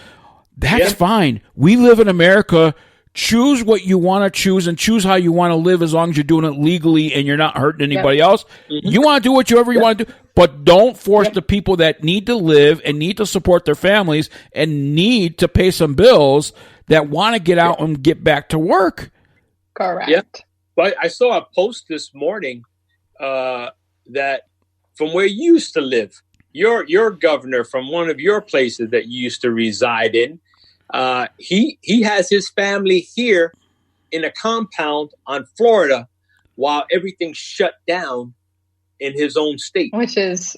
That's fine. We live in America. Choose what you want to choose and choose how you want to live, as long as you're doing it legally and you're not hurting anybody else. You want to do whatever you want to do, but don't force the people that need to live and need to support their families and need to pay some bills that want to get out and get back to work. Correct. Yeah. But I saw a post this morning that from where you used to live, your governor from one of your places that you used to reside in, he has his family here in a compound on Florida while everything's shut down in his own state. Which is...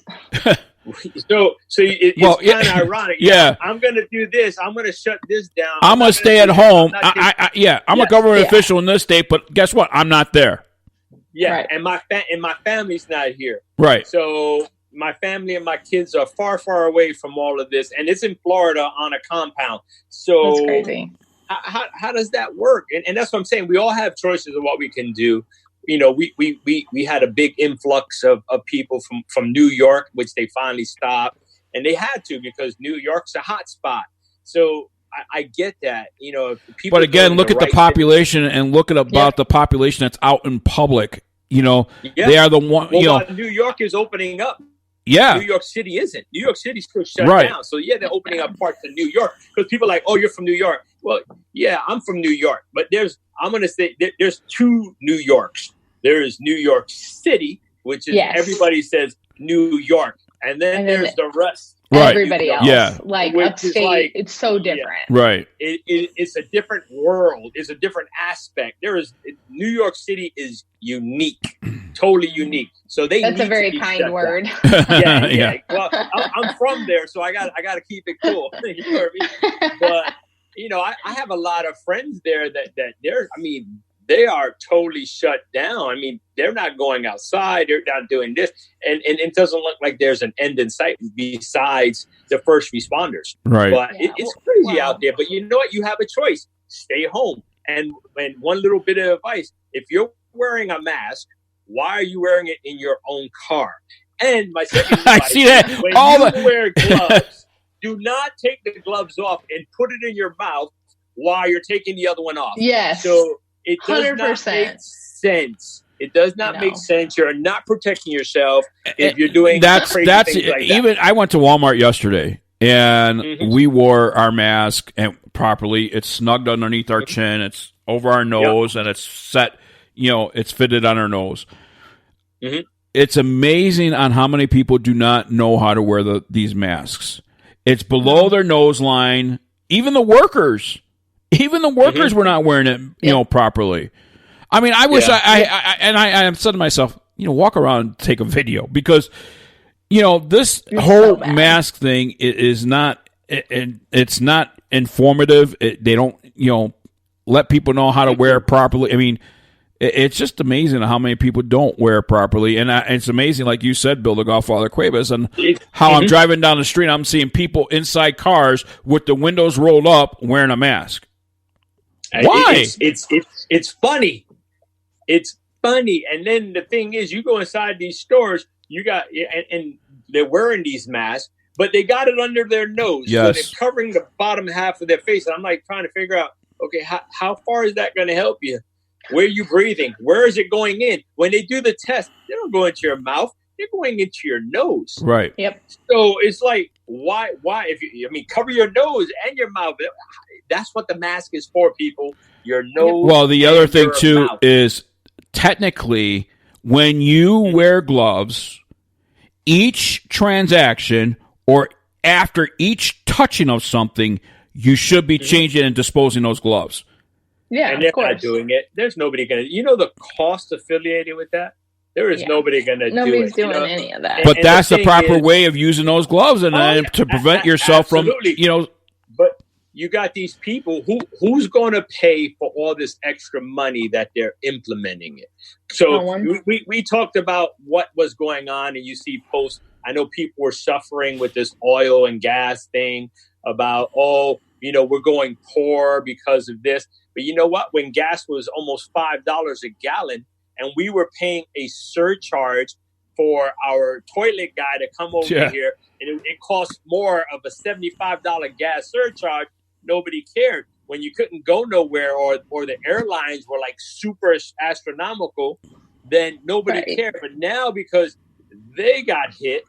it's kind of ironic. Yeah. I'm going to do this. I'm going to shut this down. I'm going to stay at home. I'm a government official in this state, but guess what? I'm not there. Yeah, right. And my family's not here. Right. So my family and my kids are far, far away from all of this, and it's in Florida on a compound. So that's crazy. How does that work? And that's what I'm saying. We all have choices of what we can do. You know, we had a big influx of people from New York, which they finally stopped, and they had to, because New York's a hot spot. So I get that, you know. People, but again, look at the population and look at about the population that's out in public. You know, they are the one. Well, New York is opening up. Yeah. New York City isn't. New York City's still shut down. So they're opening up parts of New York, because people are like, oh, you're from New York. Well, yeah, I'm from New York, but I'm going to say there's two New Yorks. There is New York City, which is everybody says New York, and then there's the rest. Right. Everybody else, like upstate, it's so different. Right. It's a different world. It's a different aspect. New York City is unique, totally unique. So that's a very kind word. Yeah. Well, I'm from there, so I got to keep it cool. You know what I mean? But I have a lot of friends there that they are totally shut down. I mean, they're not going outside. They're not doing this. And it doesn't look like there's an end in sight besides the first responders. Right. But it's crazy out there. But you know what? You have a choice. Stay home. And one little bit of advice, if you're wearing a mask, why are you wearing it in your own car? And my second advice, I see that. When you wear gloves, do not take the gloves off and put it in your mouth while you're taking the other one off. Yes. So it does 100%. not make sense. It does not make sense. You're not protecting yourself if you're doing crazy things like that. I went to Walmart yesterday, and we wore our mask and properly. It's snugged underneath our chin. It's over our nose, and it's set. It's fitted on our nose. Mm-hmm. It's amazing on how many people do not know how to wear these masks. It's below their nose line. Even the workers were not wearing it, properly. I mean, I wish I said to myself, walk around and take a video because, this whole mask thing is not, it's not informative. They don't, let people know how to wear it properly. I mean, it's just amazing how many people don't wear it properly. And it's amazing, like you said, Bill, the Godfather Cuevas, and how I'm driving down the street, I'm seeing people inside cars with the windows rolled up wearing a mask. Why? It's funny. It's funny. And then the thing is, you go inside these stores, and they're wearing these masks, but they got it under their nose. Yes. So they're covering the bottom half of their face. And I'm like trying to figure out, okay, how far is that going to help you? Where are you breathing? Where is it going in? When they do the test, they don't go into your mouth. They're going into your nose. Right. Yep. So it's like, why? Cover your nose and your mouth. That's what the mask is for, people. Your nose. Well, the other thing, too, mouth. is technically when you wear gloves, each transaction or after each touching of something, you should be changing and disposing those gloves. Yeah, and they're not doing it. There's nobody going to. The cost affiliated with that? There is nobody going to do it. Nobody's doing any of that. But that's the proper way of using those gloves and to prevent yourself from, But you got these people who's going to pay for all this extra money that they're implementing it. So we talked about what was going on, and you see posts. I know people were suffering with this oil and gas thing about, we're going poor because of this. But you know what? When gas was almost $5 a gallon and we were paying a surcharge for our toilet guy to come over here, and it cost more of a $75 gas surcharge, nobody cared. When you couldn't go nowhere or the airlines were like super astronomical, then nobody cared. But now because they got hit,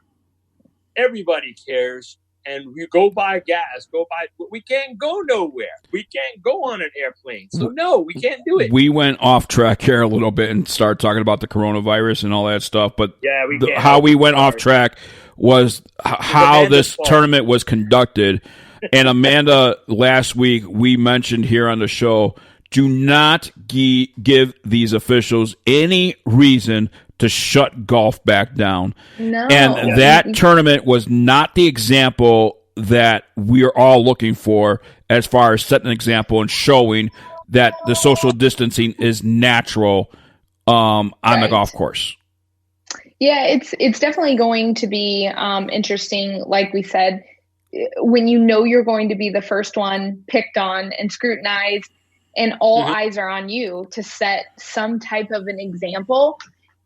everybody cares. And you go buy gas, we can't go nowhere. We can't go on an airplane. So no, we can't do it. We went off track here a little bit and started talking about the coronavirus and all that stuff. But how we went off track was how this tournament was conducted. And Amanda, last week, we mentioned here on the show, do not give these officials any reason to shut golf back down. No. And that tournament was not the example that we're all looking for as far as setting an example and showing that the social distancing is natural on the golf course. Yeah, it's definitely going to be interesting, like we said, when you're going to be the first one picked on and scrutinized and all eyes are on you to set some type of an example.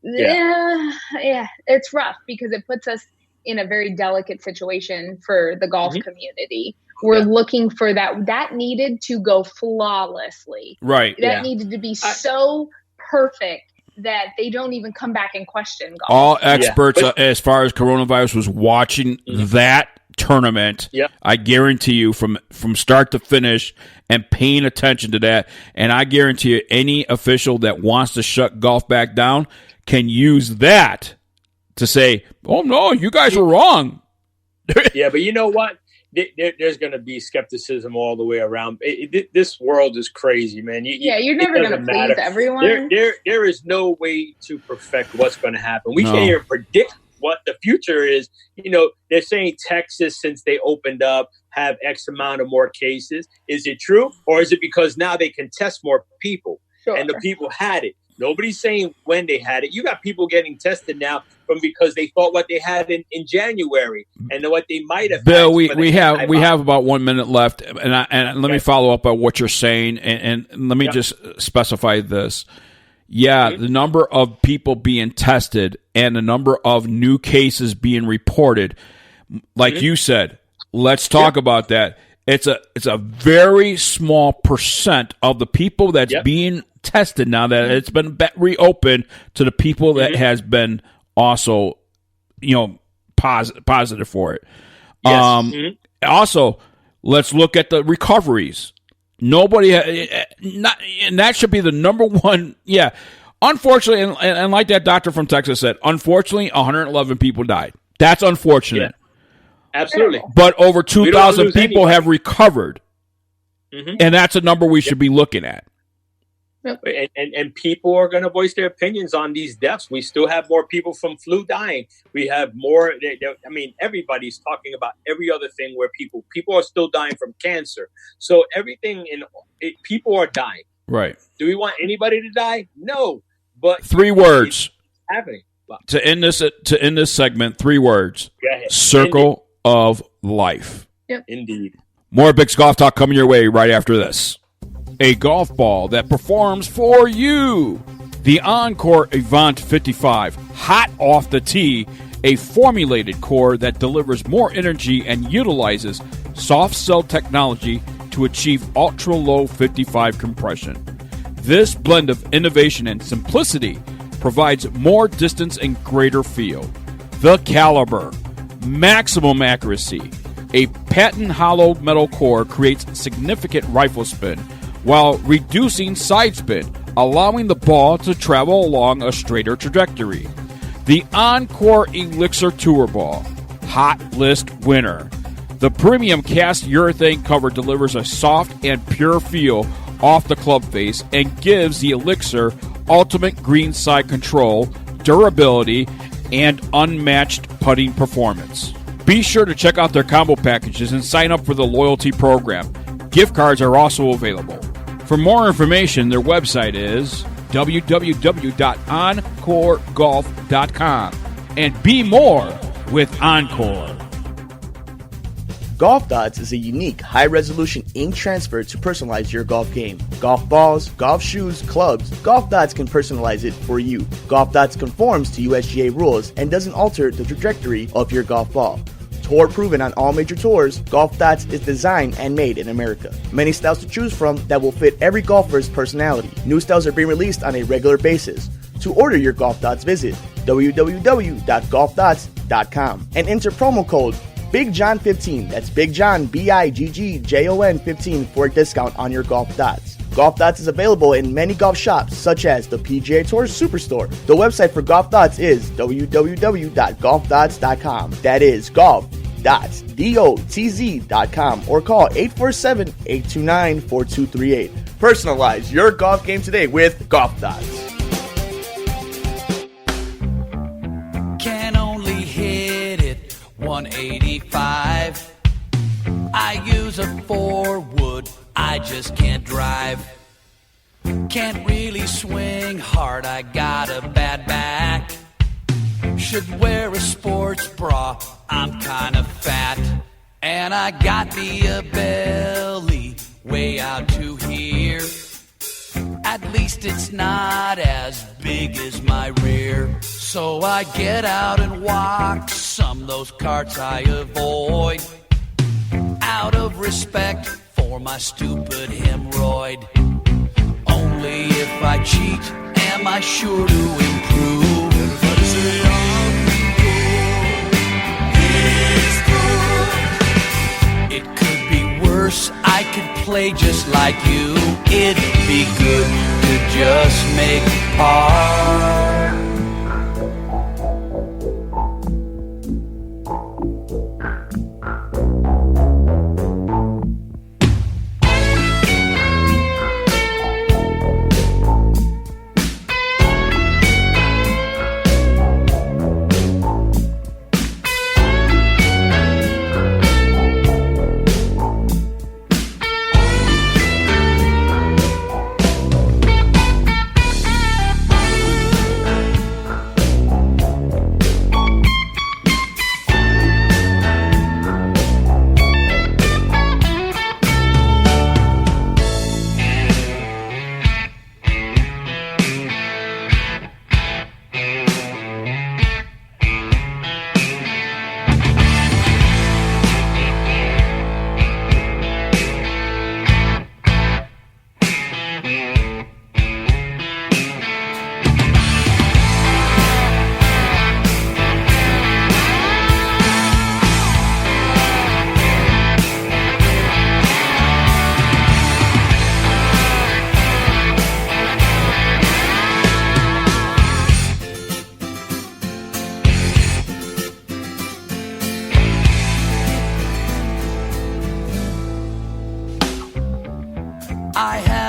Yeah, it's rough because it puts us in a very delicate situation for the golf community. We're looking for that needed to go flawlessly. Right. That needed to be so perfect that they don't even come back and question golf. All experts as far as coronavirus was watching that tournament. I guarantee you from start to finish and paying attention to that. And I guarantee you any official that wants to shut golf back down can use that to say, oh, no, you guys were wrong. Yeah, but you know what? There's going to be skepticism all the way around. This world is crazy, man. You're never going to please everyone. There is no way to perfect what's going to happen. We can't even predict what the future is. They're saying Texas, since they opened up, have X amount of more cases. Is it true? Or is it because now they can test more people and the people had it? Nobody's saying when they had it. You got people getting tested now because they thought what they had in January and what they might have. Bill, we have about 1 minute left, and let me follow up on what you're saying, and let me just specify this. Yeah, the number of people being tested and the number of new cases being reported, like you said, let's talk about that. It's a very small percent of the people that's being tested now that it's been reopened to the people that has been also, positive for it. Also, let's look at the recoveries. Nobody, and that should be the number one. Yeah, unfortunately, and like that doctor from Texas said, unfortunately, 111 people died. That's unfortunate. Yeah, absolutely. But over 2,000 people have recovered, and that's a number we should be looking at. And people are going to voice their opinions on these deaths. We still have more people from flu dying. We have more. I mean, everybody's talking about every other thing where people are still dying from cancer. So everything people are dying. Right. Do we want anybody to die? No. But 3 words. It's happening. To end this segment, 3 words. Go ahead. Circle of life. Yep. Indeed. More Biggs Golf Talk coming your way right after this. A golf ball that performs for you. The Encore Avant 55, hot off the tee, a formulated core that delivers more energy and utilizes soft cell technology to achieve ultra-low 55 compression. This blend of innovation and simplicity provides more distance and greater feel. The Caliber, maximum accuracy. A patent hollow metal core creates significant rifle spin while reducing side spin, allowing the ball to travel along a straighter trajectory. The Encore Elixir Tour Ball, hot list winner. The premium cast urethane cover delivers a soft and pure feel off the club face and gives the Elixir ultimate greenside control, durability, and unmatched putting performance. Be sure to check out their combo packages and sign up for the loyalty program. Gift cards are also available. For more information, their website is www.encoregolf.com. And be more with Encore. Golf Dots is a unique, high-resolution ink transfer to personalize your golf game. Golf balls, golf shoes, clubs, Golf Dots can personalize it for you. Golf Dots conforms to USGA rules and doesn't alter the trajectory of your golf ball. Tour proven on all major tours, Golf Dots is designed and made in America. Many styles to choose from that will fit every golfer's personality. New styles are being released on a regular basis. To order your Golf Dots, visit www.golfdots.com and enter promo code BIGJOHN15. That's Big John, BIGGJON 15 for a discount on your Golf Dots. Golf Dots is available in many golf shops, such as the PGA Tour Superstore. The website for Golf Dots is www.golfdots.com. That is golf.dots.com, or call 847-829-4238. Personalize your golf game today with Golf Dots. Can only hit it 185. I use a 4-wood, I just can't drive. Can't really swing hard, I got a bad back. Should wear a sports bra, I'm kinda fat. And I got me a belly way out to here. At least it's not as big as my rear. So I get out and walk some of those carts I avoid, out of respect for my stupid hemorrhoid. Only if I cheat am I sure to improve. Everybody say I'll be good. It's good. It could be worse, I could play just like you. It'd be good to just make par.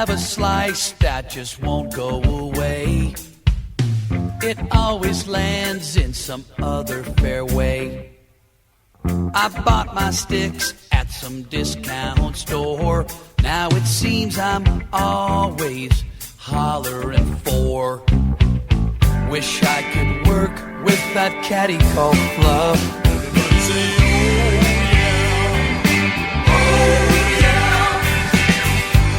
have a slice that just won't go away. It always lands in some other fairway. I bought my sticks at some discount store. Now it seems I'm always hollering for. Wish I could work with that caddy called Fluff.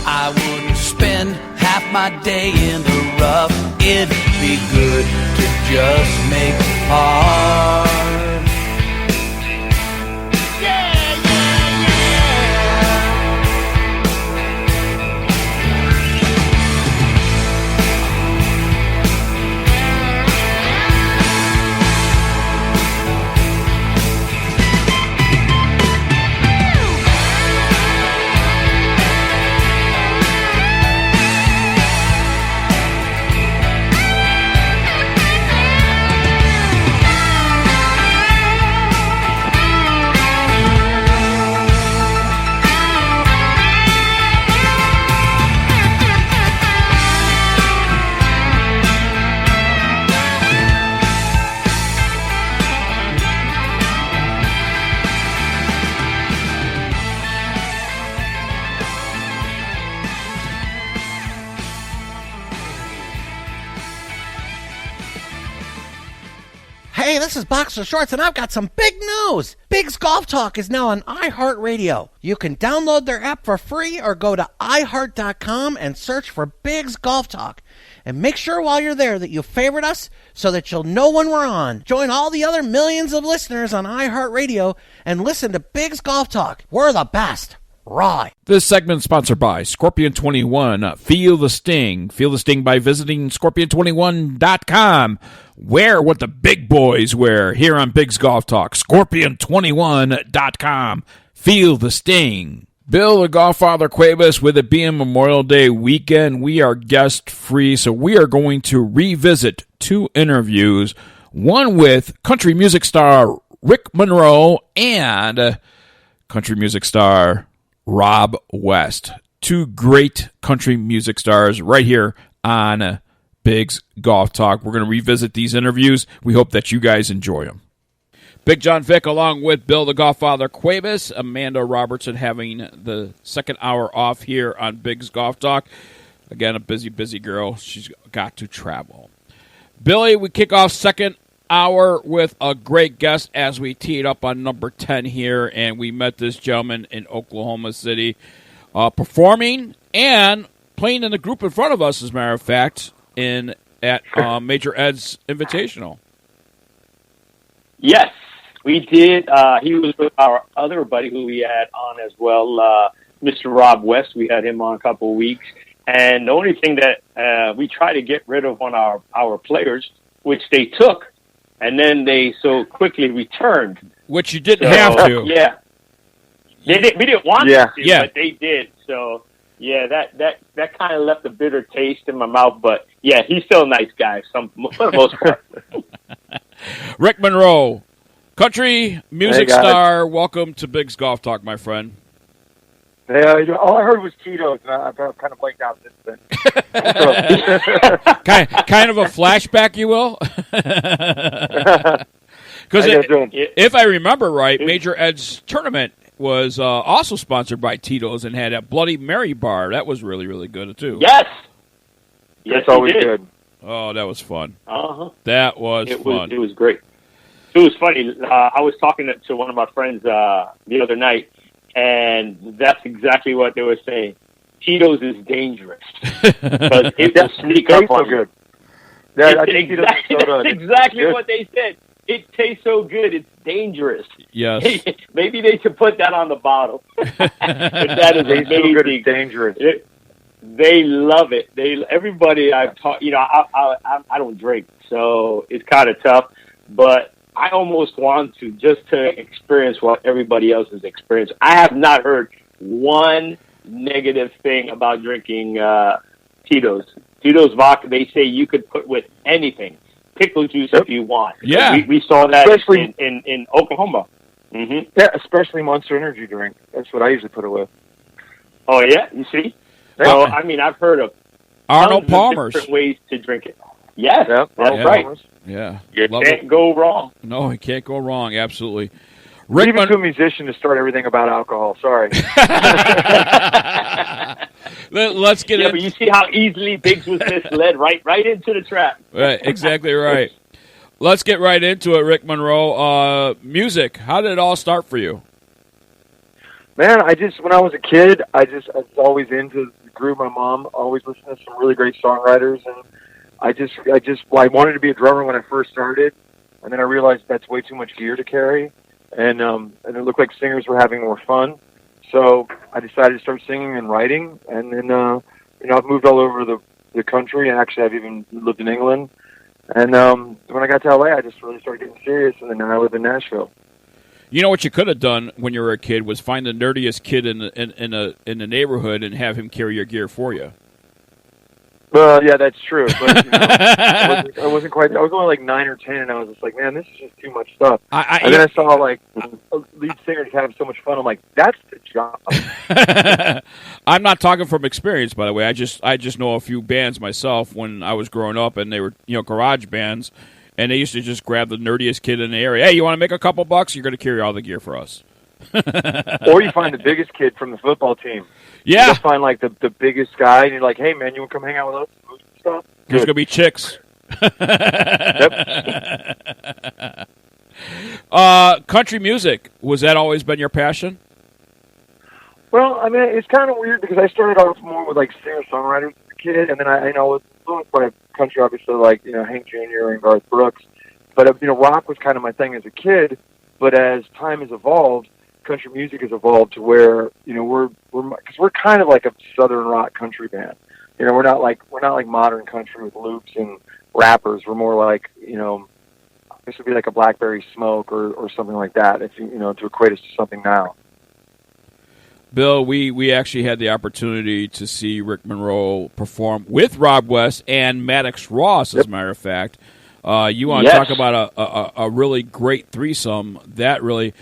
I wouldn't spend half my day in the rough. It'd be good to just make par. Hey, this is Boxer Shorts, and I've got some big news. BiGGs Golf Talk is now on iHeartRadio. You can download their app for free or go to iHeart.com and search for BiGGs Golf Talk. And make sure while you're there that you favorite us so that you'll know when we're on. Join all the other millions of listeners on iHeartRadio and listen to BiGGs Golf Talk. We're the best. Right. This segment is sponsored by Scorpion 21. Feel the sting. Feel the sting by visiting Scorpion21.com. Wear what the big boys wear here on BiGGs Golf Talk. Scorpion21.com. Feel the sting. Bill the Golffather Cuevas, with it being Memorial Day weekend, we are guest free, so we are going to revisit two interviews. One with country music star Rick Monroe and country music star Rob West. Two great country music stars right here on BiGGs Golf Talk. We're going to revisit these interviews. We hope that you guys enjoy them. Big John Vick along with Bill the Golffather Cuevas. Amanda Robertson having the second hour off here on BiGGs Golf Talk. Again, a busy girl. She's got to travel. Billy, we kick off second hour with a great guest as we teed up on number 10 here, and we met this gentleman in Oklahoma City performing and playing in the group in front of us, as a matter of fact, at Major Ed's Invitational. Yes, we did. He was with our other buddy who we had on as well, Mr. Rob West. We had him on a couple of weeks. And the only thing that we tried to get rid of on our players, which they took, and then they so quickly returned. Which you didn't have to. Yeah. We didn't want to, but they did. So, yeah, that kind of left a bitter taste in my mouth. But, yeah, he's still a nice guy for the most part. Rick Monroe, country music star. Welcome to BiGGs Golf Talk, my friend. Yeah, all I heard was Tito's, and I've kind of blanked out since then. kind of a flashback, you will? Because if I remember right, Major Ed's tournament was also sponsored by Tito's and had a Bloody Mary bar. That was really, really good, too. Yes! That's always good. Oh, that was fun. Uh-huh. That was fun. It was great. It was funny. I was talking to one of my friends the other night, and that's exactly what they were saying. Tito's is dangerous because it will sneak up on you. Yeah, that's exactly what they said. It tastes so good, it's dangerous. Yes. Maybe they should put that on the bottle. But that is amazing. So good, it's dangerous. They love it. Everybody I've talked, I don't drink, so it's kind of tough. But I almost want to just to experience what everybody else has experienced. I have not heard one negative thing about drinking Tito's. Tito's vodka, they say you could put with anything. Pickle juice if you want. Yeah. We saw that in Oklahoma. Mm-hmm. Yeah, especially Monster Energy drink. That's what I usually put it with. Oh, yeah? You see? So, I mean, I've heard of Arnold tons of Palmer's. different ways to drink it. Yes, Yep, that's Arnold right. Palmer's. Yeah. You Love can't it. go wrong. No, you can't go wrong. Absolutely. Leave it Rick to a musician to start everything about alcohol. Sorry. Let's get Yeah, in. but you see how easily Biggs was misled right into the trap. Right, exactly right. Let's get right into it, Rick Monroe. Music. How did it all start for you? Man, when I was a kid, I was always into the group. My mom always listened to some really great songwriters, and I wanted to be a drummer when I first started, and then I realized that's way too much gear to carry, and it looked like singers were having more fun. So I decided to start singing and writing, and then I've moved all over the country, and actually I've even lived in England. And when I got to LA, I just really started getting serious, and then now I live in Nashville. You know what you could have done when you were a kid was find the nerdiest kid in the neighborhood and have him carry your gear for you. Well, yeah, that's true. But I wasn't quite. I was only like 9 or 10, and I was just like, man, this is just too much stuff. And then I saw like lead singers having so much fun. I'm like, that's the job. I'm not talking from experience, by the way. I just know a few bands myself when I was growing up, and they were garage bands, and they used to just grab the nerdiest kid in the area. Hey, you want to make a couple bucks? You're going to carry all the gear for us. Or you find the biggest kid from the football team. Yeah. You find like the biggest guy, and you're like, hey man, you want to come hang out with us? And stuff? There's going to be chicks. Country music, was that always been your passion? Well, I mean, it's kind of weird because I started off more with like singer-songwriters as a kid, and then I was influenced by country, obviously, like Hank Jr. and Garth Brooks. But rock was kind of my thing as a kid. But as time has evolved, country music has evolved to where we're kind of like a southern rock country band. We're not like modern country with loops and rappers. We're more like this would be like a Blackberry Smoke or something like that. If to equate us to something now. Bill, we actually had the opportunity to see Rick Monroe perform with Rob West and Maddox Ross, as a matter of fact. You want to talk about a really great threesome, that really.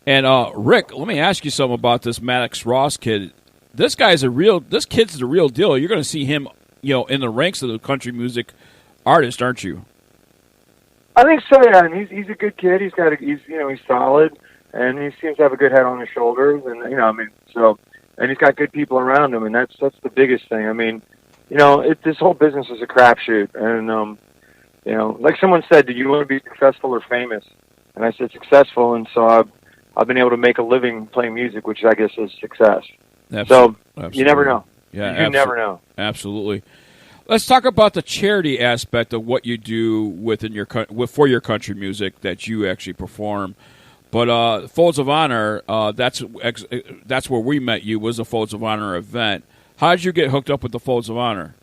And Rick, let me ask you something about this Maddox Ross kid. This kid's the real deal. You're going to see him, in the ranks of the country music artist, aren't you? I think so, yeah. And he's a good kid. He's solid, and he seems to have a good head on his shoulders, and and he's got good people around him, and that's the biggest thing. I mean, this whole business is a crapshoot, and like someone said, do you want to be successful or famous? And I said successful, and so I've been able to make a living playing music, which I guess is success. Absolutely. So you never know. Yeah, you never know. Absolutely. Let's talk about the charity aspect of what you do for your country music that you actually perform. But Folds of Honor, that's where we met you, was a Folds of Honor event. How did you get hooked up with the Folds of Honor?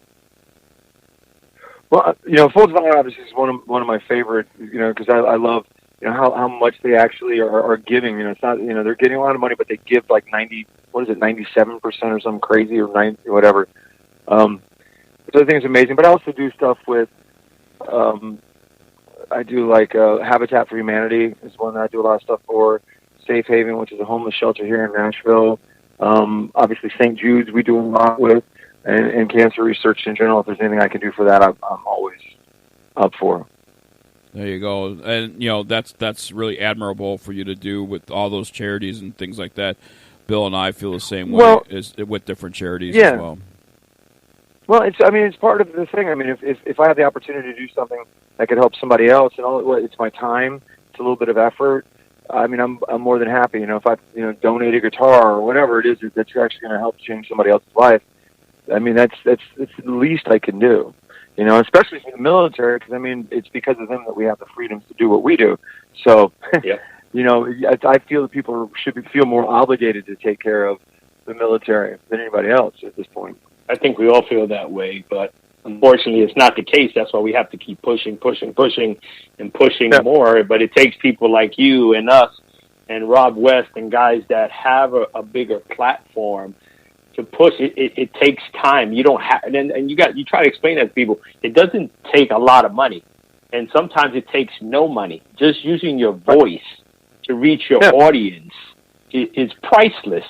Well, Folds of Honor obviously is one of my favorite, because I love, how much they actually are giving. It's not, they're getting a lot of money, but they give like 97% or something crazy, or 90, whatever. So I think it's amazing. But I also do stuff with, I do like Habitat for Humanity is one that I do a lot of stuff for. Safe Haven, which is a homeless shelter here in Nashville. Obviously St. Jude's we do a lot with, and cancer research in general. If there's anything I can do for that, I'm always up for. There you go. And, that's really admirable for you to do with all those charities and things like that. Bill and I feel the same way with different charities as well. Well, it's part of the thing. I mean, if I have the opportunity to do something that could help somebody else, and it's my time, it's a little bit of effort. I mean, I'm more than happy. If I donate a guitar or whatever it is that's actually going to help change somebody else's life. I mean, that's the least I can do. Especially for the military, because it's because of them that we have the freedoms to do what we do. So, yeah. I feel that people should feel more obligated to take care of the military than anybody else at this point. I think we all feel that way, but unfortunately it's not the case. That's why we have to keep pushing more. But it takes people like you and us and Rob West and guys that have a bigger platform to push. It takes time. You don't have, and you try to explain that to people. It doesn't take a lot of money, and sometimes it takes no money. Just using your voice to reach your audience is priceless.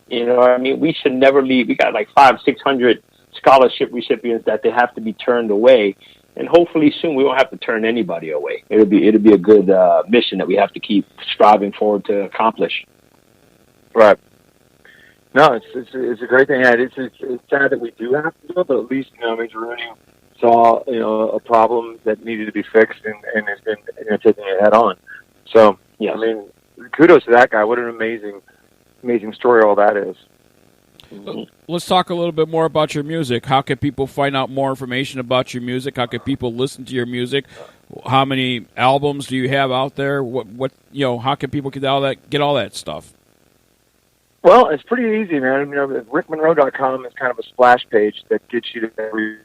You know what I mean? We should never leave. We got like 500-600 scholarship recipients that they have to be turned away. And hopefully soon we won't have to turn anybody away. It'll be a good mission that we have to keep striving forward to accomplish. Right. No, it's a great thing. And it's sad that we do have to do it, but at least Major Rooney saw a problem that needed to be fixed and has been taking it head on. So yes. I mean, kudos to that guy. What an amazing story all that is. Let's talk a little bit more about your music. How can people find out more information about your music? How can people listen to your music? How many albums do you have out there? What how can people get all that stuff? Well, it's pretty easy, man. RickMonroe.com is kind of a splash page that gets you to every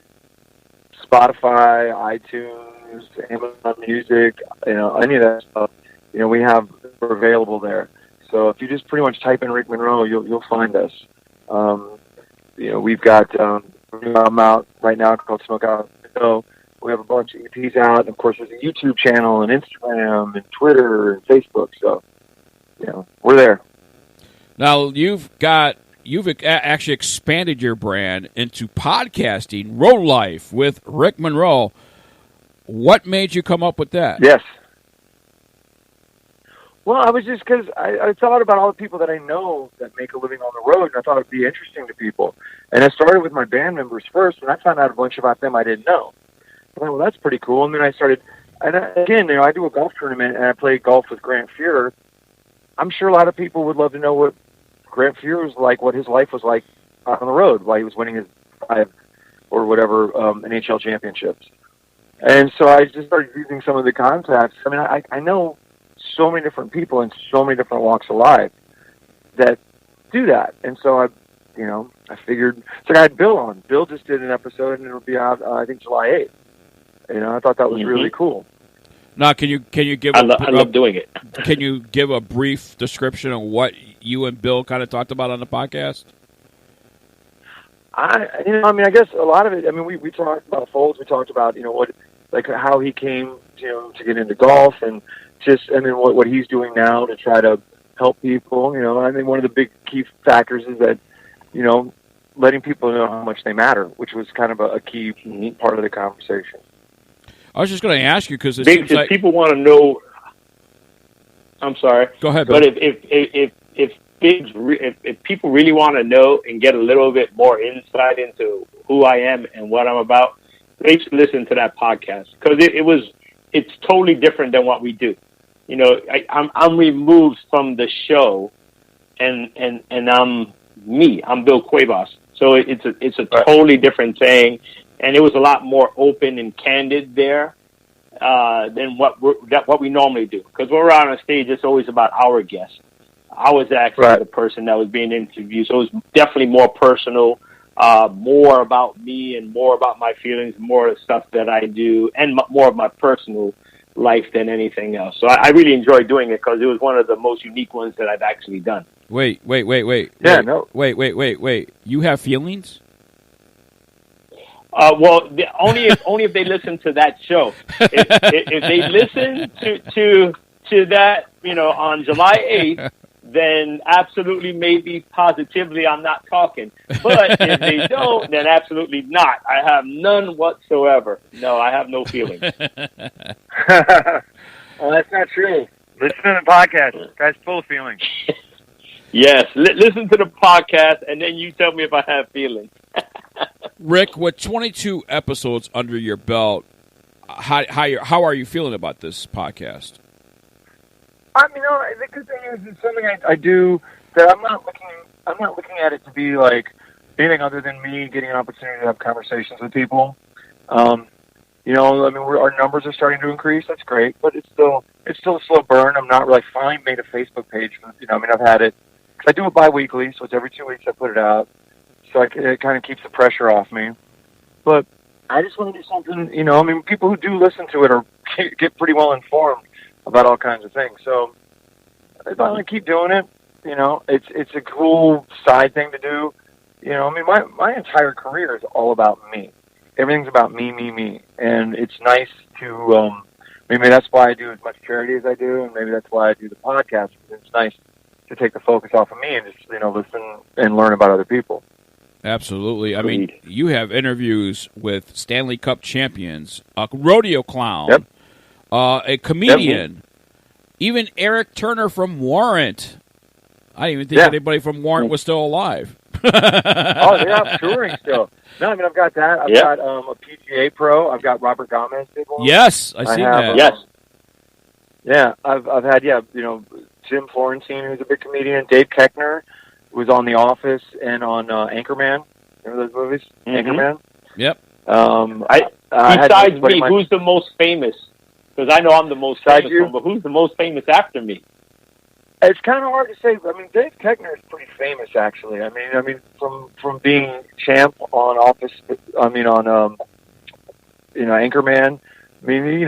Spotify, iTunes, Amazon Music, any of that stuff. We're available there. So if you just pretty much type in Rick Monroe, you'll find us. We've got a new album out right now called Smoke Out. So we have a bunch of EPs out. And of course, there's a YouTube channel and Instagram and Twitter and Facebook. So, we're there. Now, you've actually expanded your brand into podcasting, Road Life with Rick Monroe. What made you come up with that? Yes. Well, I was just because I thought about all the people that I know that make a living on the road, and I thought it would be interesting to people. And I started with my band members first, and I found out a bunch about them I didn't know. I thought, well, that's pretty cool. And then I started, and I do a golf tournament, and I play golf with Grant Fuhr. I'm sure a lot of people would love to know what Grant Fuhr was like, what his life was like on the road while he was winning his 5 or whatever NHL championships. And so I just started using some of the contacts. I mean, I know so many different people in so many different walks of life that do that. And so I figured, so I had Bill on. Bill just did an episode, and it'll be out, I think, July 8th. I thought that was really cool. Now, can you give? I love doing it. Can you give a brief description of what you and Bill kind of talked about on the podcast? I guess a lot of it. I mean, we talked about Folds. We talked about how he came to get into golf, and then what he's doing now to try to help people. I think one of the big key factors is that letting people know how much they matter, which was kind of a key part of the conversation. I was just going to ask you because it seems like people want to know. I'm sorry. Go ahead, Bill. But if people really want to know and get a little bit more insight into who I am and what I'm about, they should listen to that podcast because it's totally different than what we do. I'm removed from the show, and I'm me. I'm Bill Cuevas. So it's a totally different thing. And it was a lot more open and candid there than what we normally do. Because when we're out on stage, it's always about our guest. I was actually the person that was being interviewed, so it was definitely more personal, more about me and more about my feelings, more of the stuff that I do, and more of my personal life than anything else. So I really enjoyed doing it because it was one of the most unique ones that I've actually done. Wait. Yeah, no. Wait. You have feelings? Well, only if they listen to that show. If they listen to that, on July 8th, then absolutely, maybe, positively, I'm not talking. But if they don't, then absolutely not. I have none whatsoever. No, I have no feelings. Well, that's not true. Listen to the podcast. This guy's full of feelings. Yes, listen to the podcast, and then you tell me if I have feelings. Rick, with 22 episodes under your belt, how are you feeling about this podcast? The good thing is it's something I do that I'm not looking at it to be like anything other than me getting an opportunity to have conversations with people. Our numbers are starting to increase. That's great, but it's still a slow burn. I'm not really finally made a Facebook page. I've had it. I do it bi-weekly, so it's every 2 weeks I put it out. So it kind of keeps the pressure off me. But I just want to do something, people who do listen to it get pretty well informed about all kinds of things. So if I want to keep doing it, it's a cool side thing to do. My entire career is all about me. Everything's about me. And it's nice to, maybe that's why I do as much charity as I do, and maybe that's why I do the podcast, because it's nice to take the focus off of me and just, listen and learn about other people. Absolutely. I mean, you have interviews with Stanley Cup champions, a rodeo clown, a comedian, even Eric Turner from Warrant. I didn't even think anybody from Warrant was still alive. Oh, I'm touring still. No, I mean, I've got that. I've got a PGA pro. I've got Robert Gomez. Big one. Yes, I see that. Yes. Yeah, I've had, Jim Florentine, who's a big comedian. Dave Koechner was on The Office and on Anchorman. Remember those movies? Anchorman? Yep. Besides me, who's the most famous? Because I know I'm the most famous one, but who's the most famous after me? It's kind of hard to say. I mean, Dave Koechner is pretty famous, actually. I mean, from being champ on Office. I mean, on Anchorman. I mean,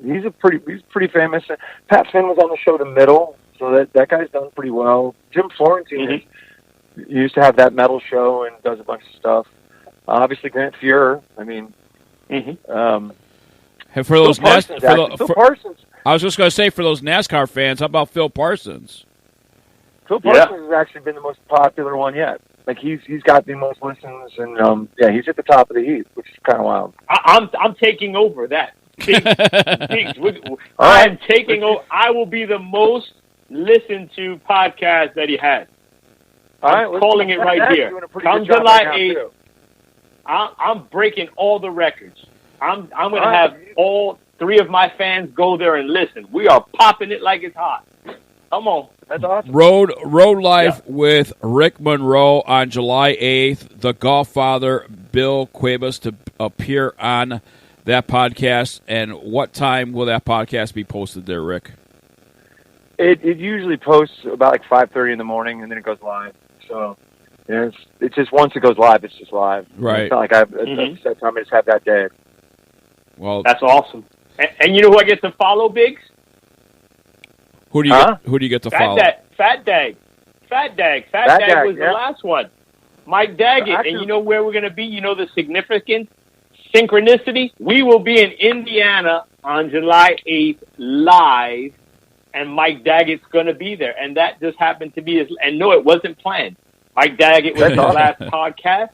he's pretty famous. Pat Finn was on the show The Middle, so that guy's done pretty well. Jim Florentine used to have that metal show and does a bunch of stuff. Obviously, Grant Fuhrer. I mean, for those Phil Parsons. I was just going to say, for those NASCAR fans, how about Phil Parsons? Phil Parsons has actually been the most popular one yet. Like he's got the most listens, and he's at the top of the heap, which is kind of wild. I'm taking over that. I'm taking over. I will be the most listened to podcast that he has. I'm calling it right here. Come July 8th, I'm breaking all the records. I'm going to have all 3 of my fans go there and listen. We are popping it like it's hot. Come on. That's awesome. Road Life with Rick Monroe on July 8th. The Golf Father, Bill Cuevas, to appear on that podcast. And what time will that podcast be posted there, Rick? It usually posts about like 5:30 in the morning, and then it goes live. So it's just once it goes live, it's just live. Right. It's not like I have a set time. I just have that day. Well, that's awesome. And you know who I get to follow, Biggs? Who do you get to follow? Fat Dag was the last one. Mike Daggett. And you know where we're going to be? You know the significant synchronicity? We will be in Indiana on July 8th live, and Mike Daggett's going to be there. And that just happened to be and no, it wasn't planned. Mike Daggett was the last podcast.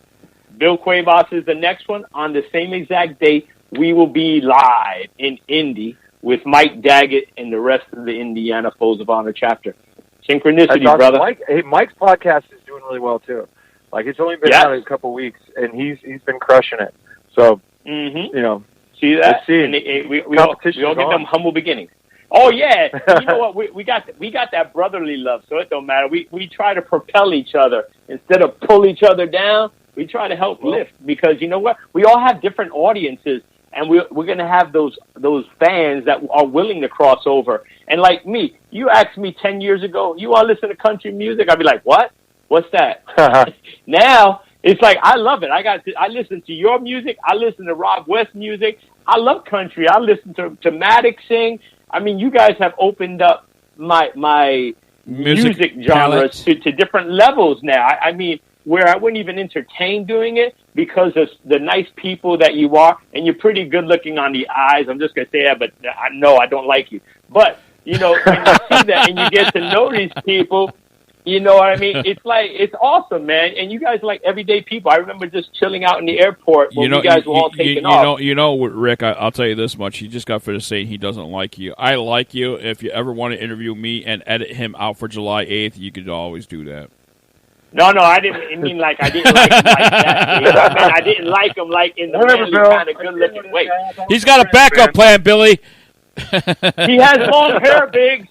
Bill Cuevas is the next one. On the same exact date, we will be live in Indy with Mike Daggett and the rest of the Indiana Foes of Honor chapter. Synchronicity, awesome. brother. Mike's podcast is doing really well too. Like it's only been out a couple of weeks, and he's been crushing it. So see that? We all get them humble beginnings. Oh yeah, you know what? We got that brotherly love, so it don't matter. We try to propel each other instead of pull each other down. We try to help lift, because you know what? We all have different audiences. And we're going to have those fans that are willing to cross over. And like me, you asked me 10 years ago, you want to listen to country music? I'd be like, what? What's that? Now, it's like, I love it. I listen to your music. I listen to Rob West music. I love country. I listen to Maddox sing. I mean, you guys have opened up my music genres to different levels now. I mean, where I wouldn't even entertain doing it because of the nice people that you are, and you're pretty good looking on the eyes. I'm just going to say that, but I don't like you. But, when you see that and you get to know these people, you know what I mean? It's awesome, man. And you guys are like everyday people. I remember just chilling out in the airport when you guys were all taking off. Rick, I'll tell you this much. He just got finished saying he doesn't like you. I like you. If you ever want to interview me and edit him out for July 8th, you could always do that. No, I didn't mean like I didn't like him like that. I mean, I didn't like him like in the manly kind of good-looking way. He's got a backup plan, Billy. He has long hair, Biggs.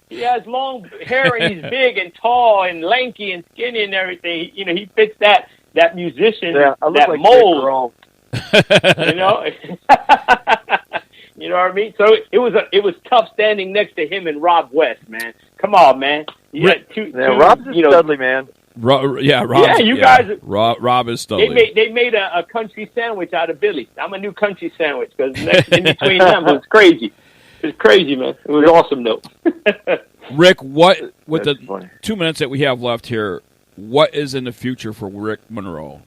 He has long hair, and he's big and tall and lanky and skinny and everything. He fits that musician, that like mold. You know? You know what I mean? So it was tough standing next to him and Rob West, man. Come on, man. Rob's a studly man. Rob is studly. They made a country sandwich out of Billy. I'm a new country sandwich because in between them was crazy. It was crazy, man. It was awesome, though. Rick, with the 2 minutes that we have left here, what is in the future for Rick Monroe?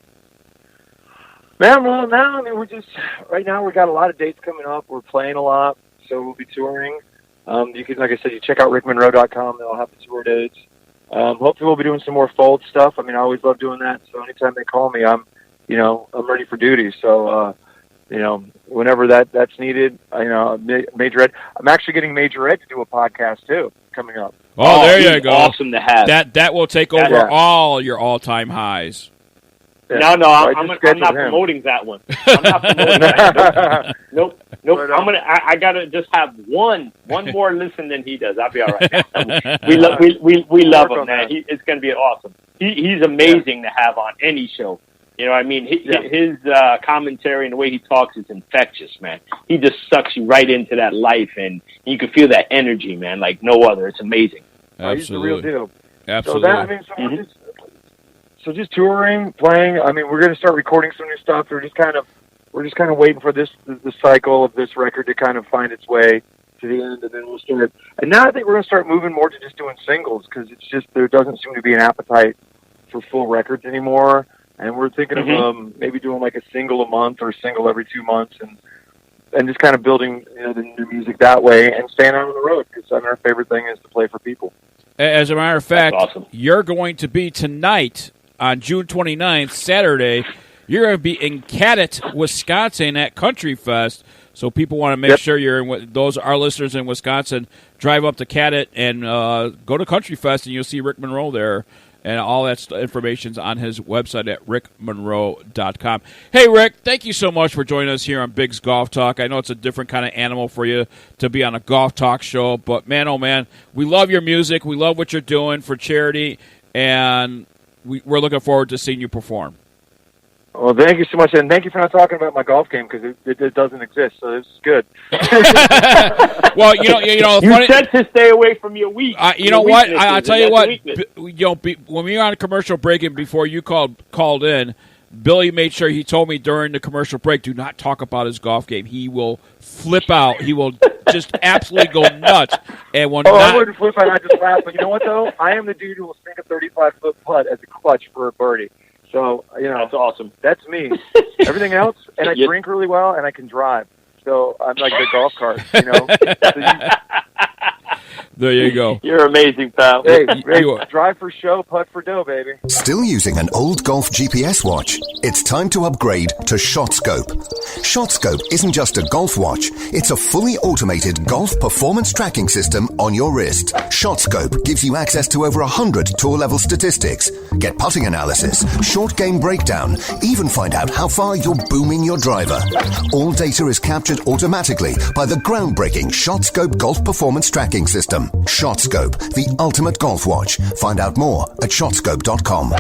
Man, well, now, we're just, right now, we got a lot of dates coming up. We're playing a lot, so we'll be touring. You can, like I said, you check out rickmonroe.com. They'll have the tour dates. hopefully we'll be doing some more fold stuff. I mean, I always love doing that. So anytime they call me, I'm ready for duty. So, whenever that's needed, Major Ed. I'm actually getting Major Ed to do a podcast too coming up. Oh, there you go. Awesome to have. That will take over all your all-time highs. Yeah. No, I'm not promoting that one. I'm not promoting that. Nope. I gotta just have one more listen than he does. I'll be all right. we love him, man. It's gonna be awesome. He's amazing to have on any show. You know what I mean? His commentary and the way he talks is infectious, man. He just sucks you right into that life, and you can feel that energy, man, like no other. It's amazing. Absolutely. He's the real deal. Absolutely. So just touring, playing. I mean, we're going to start recording some new stuff. We're just kind of waiting for the cycle of this record to kind of find its way to the end, and then we'll start. And now I think we're going to start moving more to just doing singles, because it's just there doesn't seem to be an appetite for full records anymore. And we're thinking of maybe doing like a single a month or a single every 2 months, and just kind of building the new music that way and staying out on the road, because our favorite thing is to play for people. As a matter of fact, awesome. You're going to be tonight on June 29th, Saturday. You're going to be in Cadott, Wisconsin at Country Fest. So people want to make sure you're in. Those our listeners in Wisconsin, drive up to Cadott and go to Country Fest, and you'll see Rick Monroe there. And all that information's on his website at rickmonroe.com. Hey, Rick, thank you so much for joining us here on Biggs Golf Talk. I know it's a different kind of animal for you to be on a golf talk show, but man, oh man, we love your music. We love what you're doing for charity, and we're looking forward to seeing you perform. Well, thank you so much, and thank you for not talking about my golf game, because it doesn't exist, so this is good. Well, you funny, said to stay away from your weak. You know what? I'll tell you what. When we were on a commercial break and before you called in, Billy made sure he told me during the commercial break, do not talk about his golf game. He will flip out. He will just absolutely go nuts. And I wouldn't flip out. I just laugh. But you know what, though? I am the dude who will sink a 35-foot putt as a clutch for a birdie. So, that's awesome. That's me. Everything else, and I drink really well, and I can drive. So I'm like the golf cart, There you go. You're amazing, pal. Hey, drive for show, putt for dough, baby. Still using an old golf GPS watch? It's time to upgrade to ShotScope. ShotScope isn't just a golf watch. It's a fully automated golf performance tracking system on your wrist. ShotScope gives you access to over 100 tour-level statistics. Get putting analysis, short game breakdown, even find out how far you're booming your driver. All data is captured automatically by the groundbreaking ShotScope golf performance tracking system. ShotScope, the ultimate golf watch. Find out more at shotscope.com.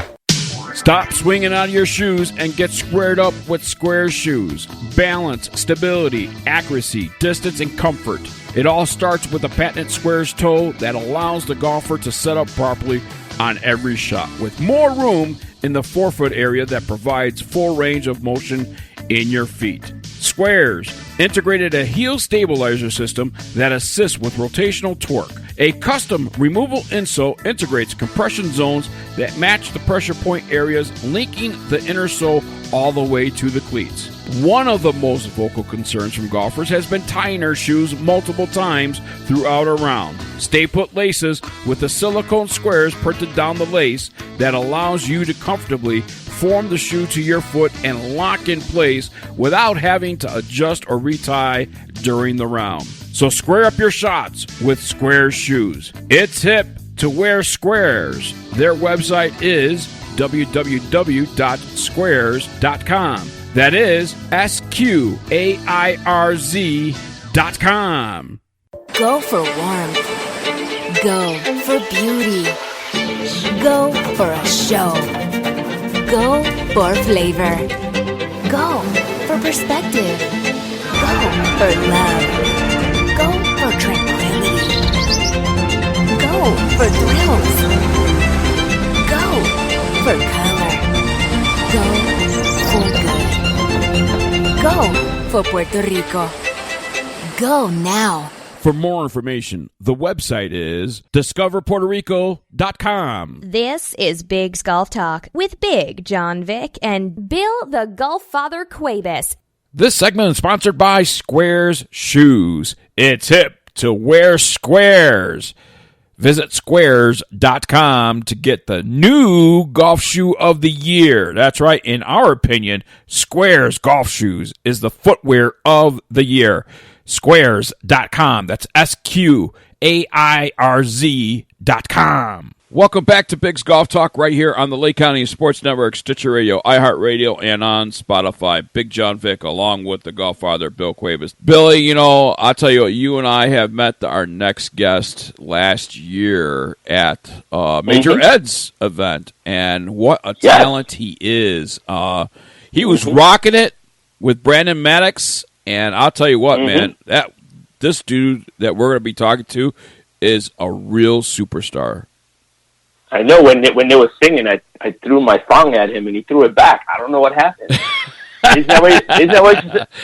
Stop swinging out of your shoes and get squared up with Squares shoes. Balance, stability, accuracy, distance, and comfort. It all starts with a patented Squares toe that allows the golfer to set up properly on every shot, with more room in the forefoot area that provides full range of motion in your feet. Squares integrated a heel stabilizer system that assists with rotational torque. A custom removable insole integrates compression zones that match the pressure point areas, linking the inner sole all the way to the cleats. One of the most vocal concerns from golfers has been tying their shoes multiple times throughout a round. Stay put laces with the silicone squares printed down the lace that allows you to comfortably form the shoe to your foot and lock in place without having to adjust or retie during the round. So square up your shots with Squares shoes. It's hip to wear Squares. Their website is www.squares.com. That is SQAIRZ.com. Go for warmth. Go for beauty. Go for a show. Go for flavor. Go for perspective. Go for love. Go for tranquility. Go for thrills. Go for color. Go for good. Go for Puerto Rico. Go now. For more information, the website is discoverpuertorico.com. This is Biggs Golf Talk with Big John Vick and Bill the Golf Father Cuevas. This segment is sponsored by Squares Shoes. It's hip to wear Squares. Visit squares.com to get the new golf shoe of the year. That's right. In our opinion, Squares golf shoes is the footwear of the year. Squares.com. That's SQAIRZ.com. Welcome back to Biggs Golf Talk right here on the Lake County Sports Network, Stitcher Radio, iHeartRadio, and on Spotify. Big John Vick along with the golf father, Bill Cuevas. Billy, I'll tell you what, you and I have met our next guest last year at Major Ed's event, and what a talent he is. He was rocking it with Brandon Maddox, and I'll tell you what, man, this dude that we're going to be talking to is a real superstar. I know when they were singing, I threw my song at him and he threw it back. I don't know what happened. Isn't that what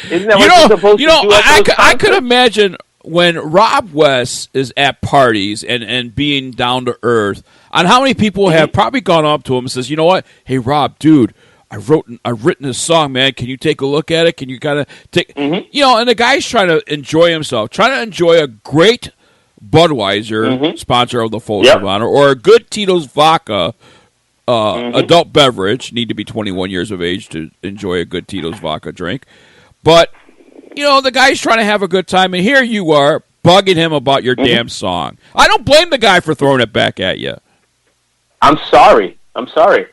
you're supposed to do? I could imagine when Rob West is at parties and being down to earth, on how many people have probably gone up to him and says, "You know what? Hey, Rob, dude, I've written this song, man. Can you take a look at it? Can you kind of take, and the guy's trying to enjoy himself, trying to enjoy a great Budweiser, sponsor of the Folds of Honor, or a good Tito's Vodka, adult beverage. Need to be 21 years of age to enjoy a good Tito's Vodka drink. But, the guy's trying to have a good time, and here you are bugging him about your damn song. I don't blame the guy for throwing it back at you. I'm sorry.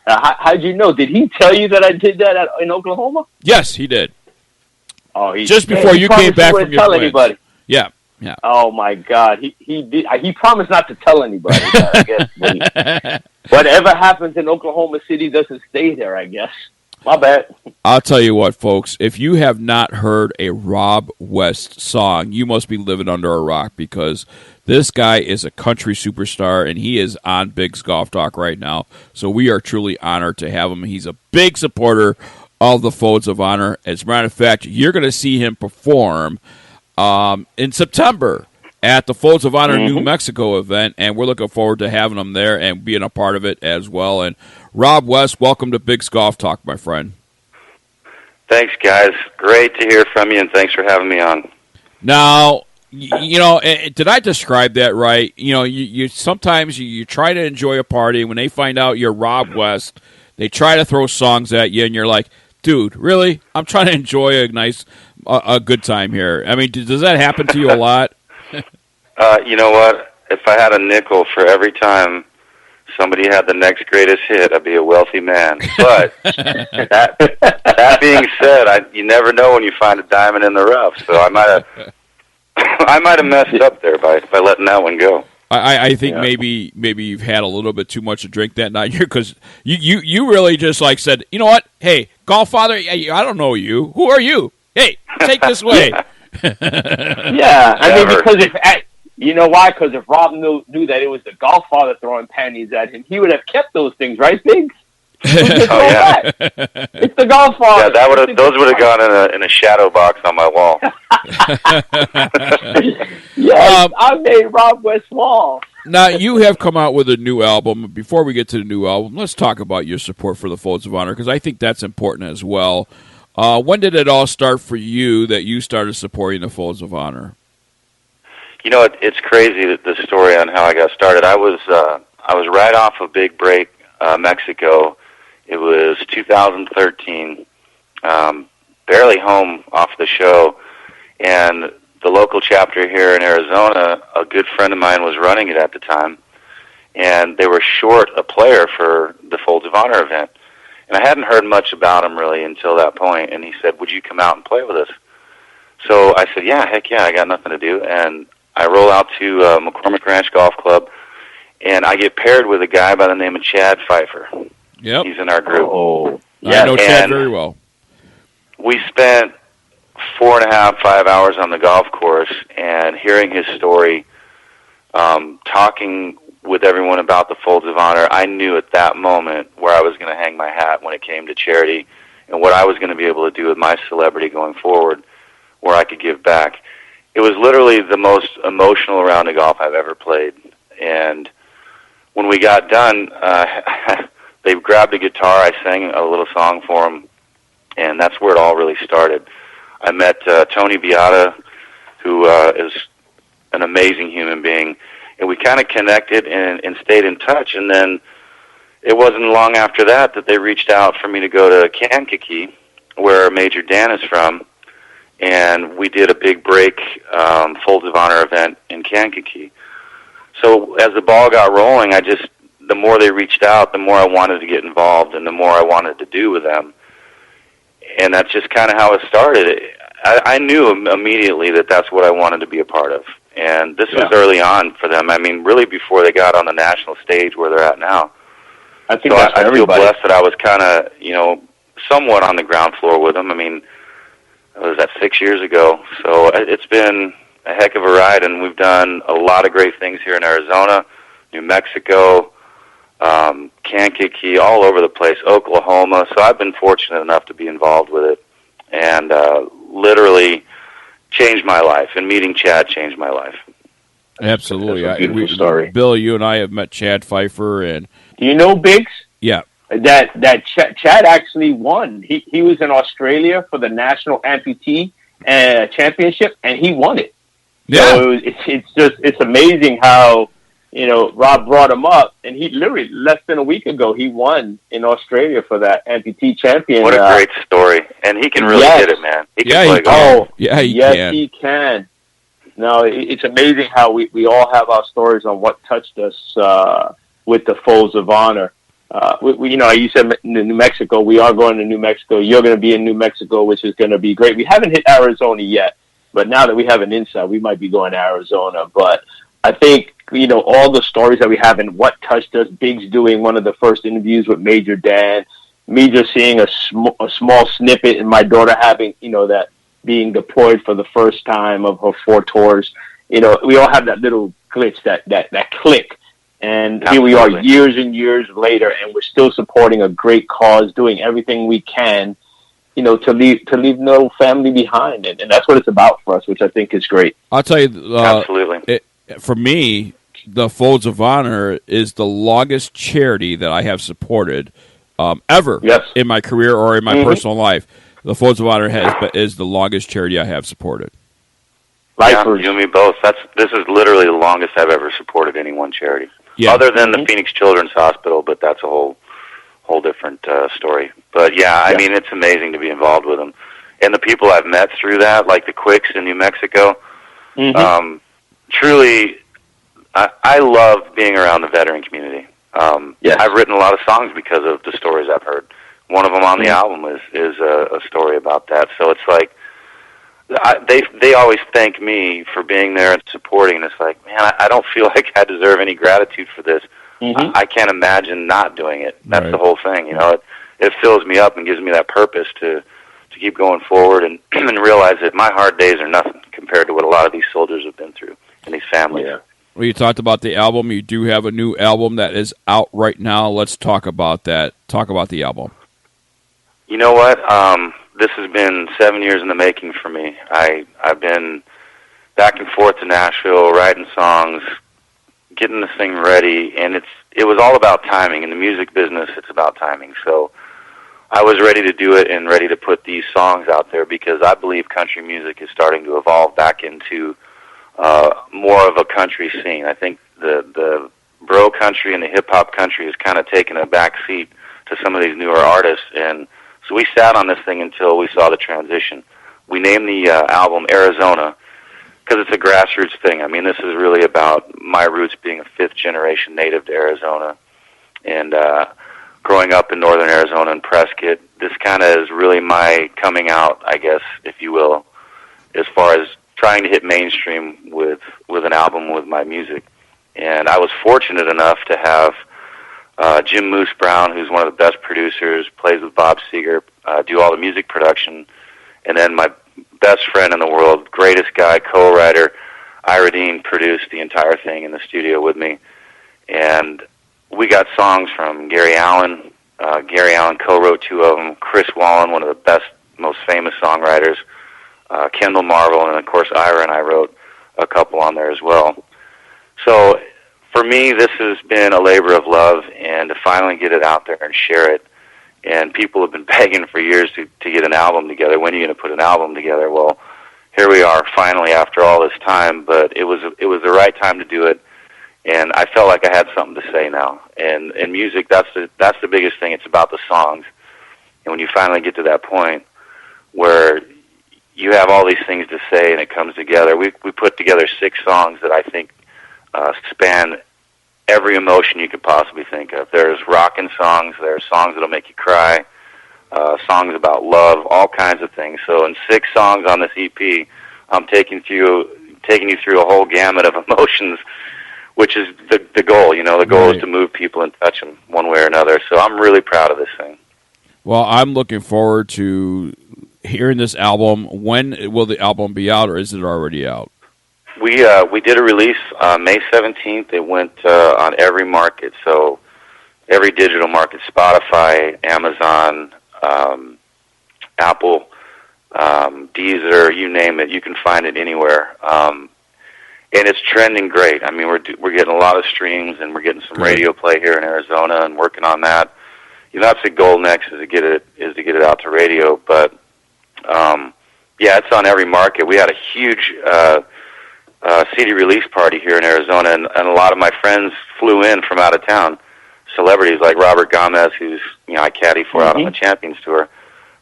How'd you know? Did he tell you that I did that in Oklahoma? Yes, he did. Oh, just before you came back from your tell wins. anybody. Yeah. Oh my God, he did. He promised not to tell anybody. I guess whatever happens in Oklahoma City doesn't stay there. I guess. My bad. I'll tell you what, folks. If you have not heard a Rob West song, you must be living under a rock, because this guy is a country superstar, and he is on Biggs Golf Talk right now. So we are truly honored to have him. He's a big supporter of the Folds of Honor. As a matter of fact, you're going to see him perform in September at the Folds of Honor New Mexico event, and we're looking forward to having him there and being a part of it as well. And Rob West, welcome to Biggs Golf Talk, my friend. Thanks, guys. Great to hear from you, and thanks for having me on. Now, did I describe that right? You sometimes you try to enjoy a party, and when they find out you're Rob West, they try to throw songs at you, and you're like, dude, really? I'm trying to enjoy a good time here. I mean, does that happen to you a lot? You know what? If I had a nickel for every time somebody had the next greatest hit, I'd be a wealthy man. But that being said, you never know when you find a diamond in the rough. So I might have messed up there by letting that one go. I think maybe you've had a little bit too much to drink that night, because you really just said, you know what? Hey, golf father, I don't know you. Who are you? Hey, take this way. I mean, because you know why? Because if Rob knew that it was the golf father throwing panties at him, he would have kept those things, right, Biggs? It's the golf father. Yeah, those would have gone in a shadow box on my wall. I made Rob West wall. Now, you have come out with a new album. Before we get to the new album, let's talk about your support for the Folds of Honor, because I think that's important as well. When did it all start for you that you started supporting the Folds of Honor? It's crazy, the story on how I got started. I was right off of Big Break, Mexico. It was 2013, barely home off the show, and the local chapter here in Arizona, a good friend of mine was running it at the time, and they were short a player for the Folds of Honor event. And I hadn't heard much about him really until that point, and he said, would you come out and play with us? So I said, yeah, heck yeah, I got nothing to do. And I roll out to McCormick Ranch Golf Club, and I get paired with a guy by the name of Chad Pfeiffer. Yep. He's in our group. Oh, yeah, I know Chad very well. We spent 4.5, 5 hours on the golf course, and hearing his story, talking with everyone about the Folds of Honor, I knew at that moment where I was going to hang my hat when it came to charity and what I was going to be able to do with my celebrity going forward, where I could give back. It was literally the most emotional round of golf I've ever played. And when we got done, they grabbed a guitar, I sang a little song for them, and that's where it all really started. I met Tony Beata, who is an amazing human being, and we kind of connected and stayed in touch. And then it wasn't long after that they reached out for me to go to Kankakee, where Major Dan is from, and we did a big break Folds of Honor event in Kankakee. So as the ball got rolling, the more they reached out, the more I wanted to get involved and the more I wanted to do with them. And that's just kind of how it started. I knew immediately that that's what I wanted to be a part of. And this was early on for them. I mean, really before they got on the national stage where they're at now. I think so that's I feel blessed that I was kind of, somewhat on the ground floor with them. I mean, was that 6 years ago? So it's been a heck of a ride, and we've done a lot of great things here in Arizona, New Mexico, Kankakee, all over the place, Oklahoma. So I've been fortunate enough to be involved with it, and literally changed my life. And meeting Chad changed my life. Absolutely. That's a beautiful story. Bill, you and I have met Chad Pfeiffer, and do you know Biggs? Yeah. That Chad actually won. He was in Australia for the National Amputee Championship, and he won it. Yeah. So it's amazing how, Rob brought him up, and he literally less than a week ago, he won in Australia for that amputee champion. What a great story. And he can really get it, man. He can play golf. He can. No, it's amazing how we all have our stories on what touched us with the Folds of Honor. You said New Mexico. We are going to New Mexico. You're going to be in New Mexico, which is going to be great. We haven't hit Arizona yet, but now that we have an insight, we might be going to Arizona. But I think, all the stories that we have and what touched us, Biggs doing one of the first interviews with Major Dan, me just seeing a small snippet, and my daughter having, that being deployed for the first time of her 4 tours. We all have that little glitch, that click. And here we are years and years later, and we're still supporting a great cause, doing everything we can, to leave no family behind. And that's what it's about for us, which I think is great. I'll tell you, absolutely. For me, the Folds of Honor is the longest charity that I have supported ever in my career or in my personal life. The Folds of Honor is the longest charity I have supported. Yeah, you and me both. This is literally the longest I've ever supported any one charity. Yeah. Other than the Phoenix Children's Hospital, but that's a whole different story. But I mean, it's amazing to be involved with them. And the people I've met through that, like the Quicks in New Mexico, truly, I love being around the veteran community. I've written a lot of songs because of the stories I've heard. One of them on the album is a story about that. So it's like, they always thank me for being there and supporting. And it's like, man, I don't feel like I deserve any gratitude for this. I can't imagine not doing it. That's the whole thing. It fills me up and gives me that purpose to keep going forward and realize that my hard days are nothing compared to what a lot of these soldiers have been through and these families. Yeah. Well, you talked about the album. You do have a new album that is out right now. Let's talk about that. Talk about the album. You know what? This has been 7 years in the making for me. I've been back and forth to Nashville, writing songs, getting this thing ready, and it was all about timing. In the music business, it's about timing. So I was ready to do it and ready to put these songs out there because I believe country music is starting to evolve back into more of a country scene. I think the bro country and the hip-hop country has kind of taken a back seat to some of these newer artists, and so we sat on this thing until we saw the transition. We named the album Arizona because it's a grassroots thing. I mean, this is really about my roots being a fifth-generation native to Arizona and growing up in northern Arizona and Prescott. This kind of is really my coming out, I guess, if you will, as far as trying to hit mainstream with an album with my music. And I was fortunate enough to have Jim Moose Brown, who's one of the best producers, plays with Bob Seger, do all the music production. And then my best friend in the world, greatest guy, co-writer, Ira Dean, produced the entire thing in the studio with me. And we got songs from Gary Allan. Gary Allan co-wrote 2 of them. Chris Wallen, one of the best, most famous songwriters. Kendall Marvel, and of course Ira and I wrote a couple on there as well. So for me, this has been a labor of love, and to finally get it out there and share it. And people have been begging for years to get an album together. When are you going to put an album together? Well, here we are finally after all this time, but it was the right time to do it. And I felt like I had something to say now. And in music, that's the biggest thing. It's about the songs. And when you finally get to that point where you have all these things to say and it comes together, we put together 6 songs that I think span every emotion you could possibly think of. There's rockin' songs, there's songs that'll make you cry, songs about love, all kinds of things. So in 6 songs on this EP, I'm taking you through a whole gamut of emotions, which is the goal. You know, the goal is to move people and touch them one way or another. So I'm really proud of this thing. Well, I'm looking forward to hearing this album. When will the album be out, or is it already out? We did a release May 17th. It went on every market, so every digital market, Spotify, Amazon, Apple, Deezer, you name it. You can find it anywhere. And it's trending great. I mean, we're getting a lot of streams, and we're getting some radio play here in Arizona, and working on that. You know, that's the goal next is to get it out to radio. But yeah, it's on every market. We had a huge CD release party here in Arizona, and a lot of my friends flew in from out of town. Celebrities like Robert Gomez, who's I caddy for out on the Champions Tour.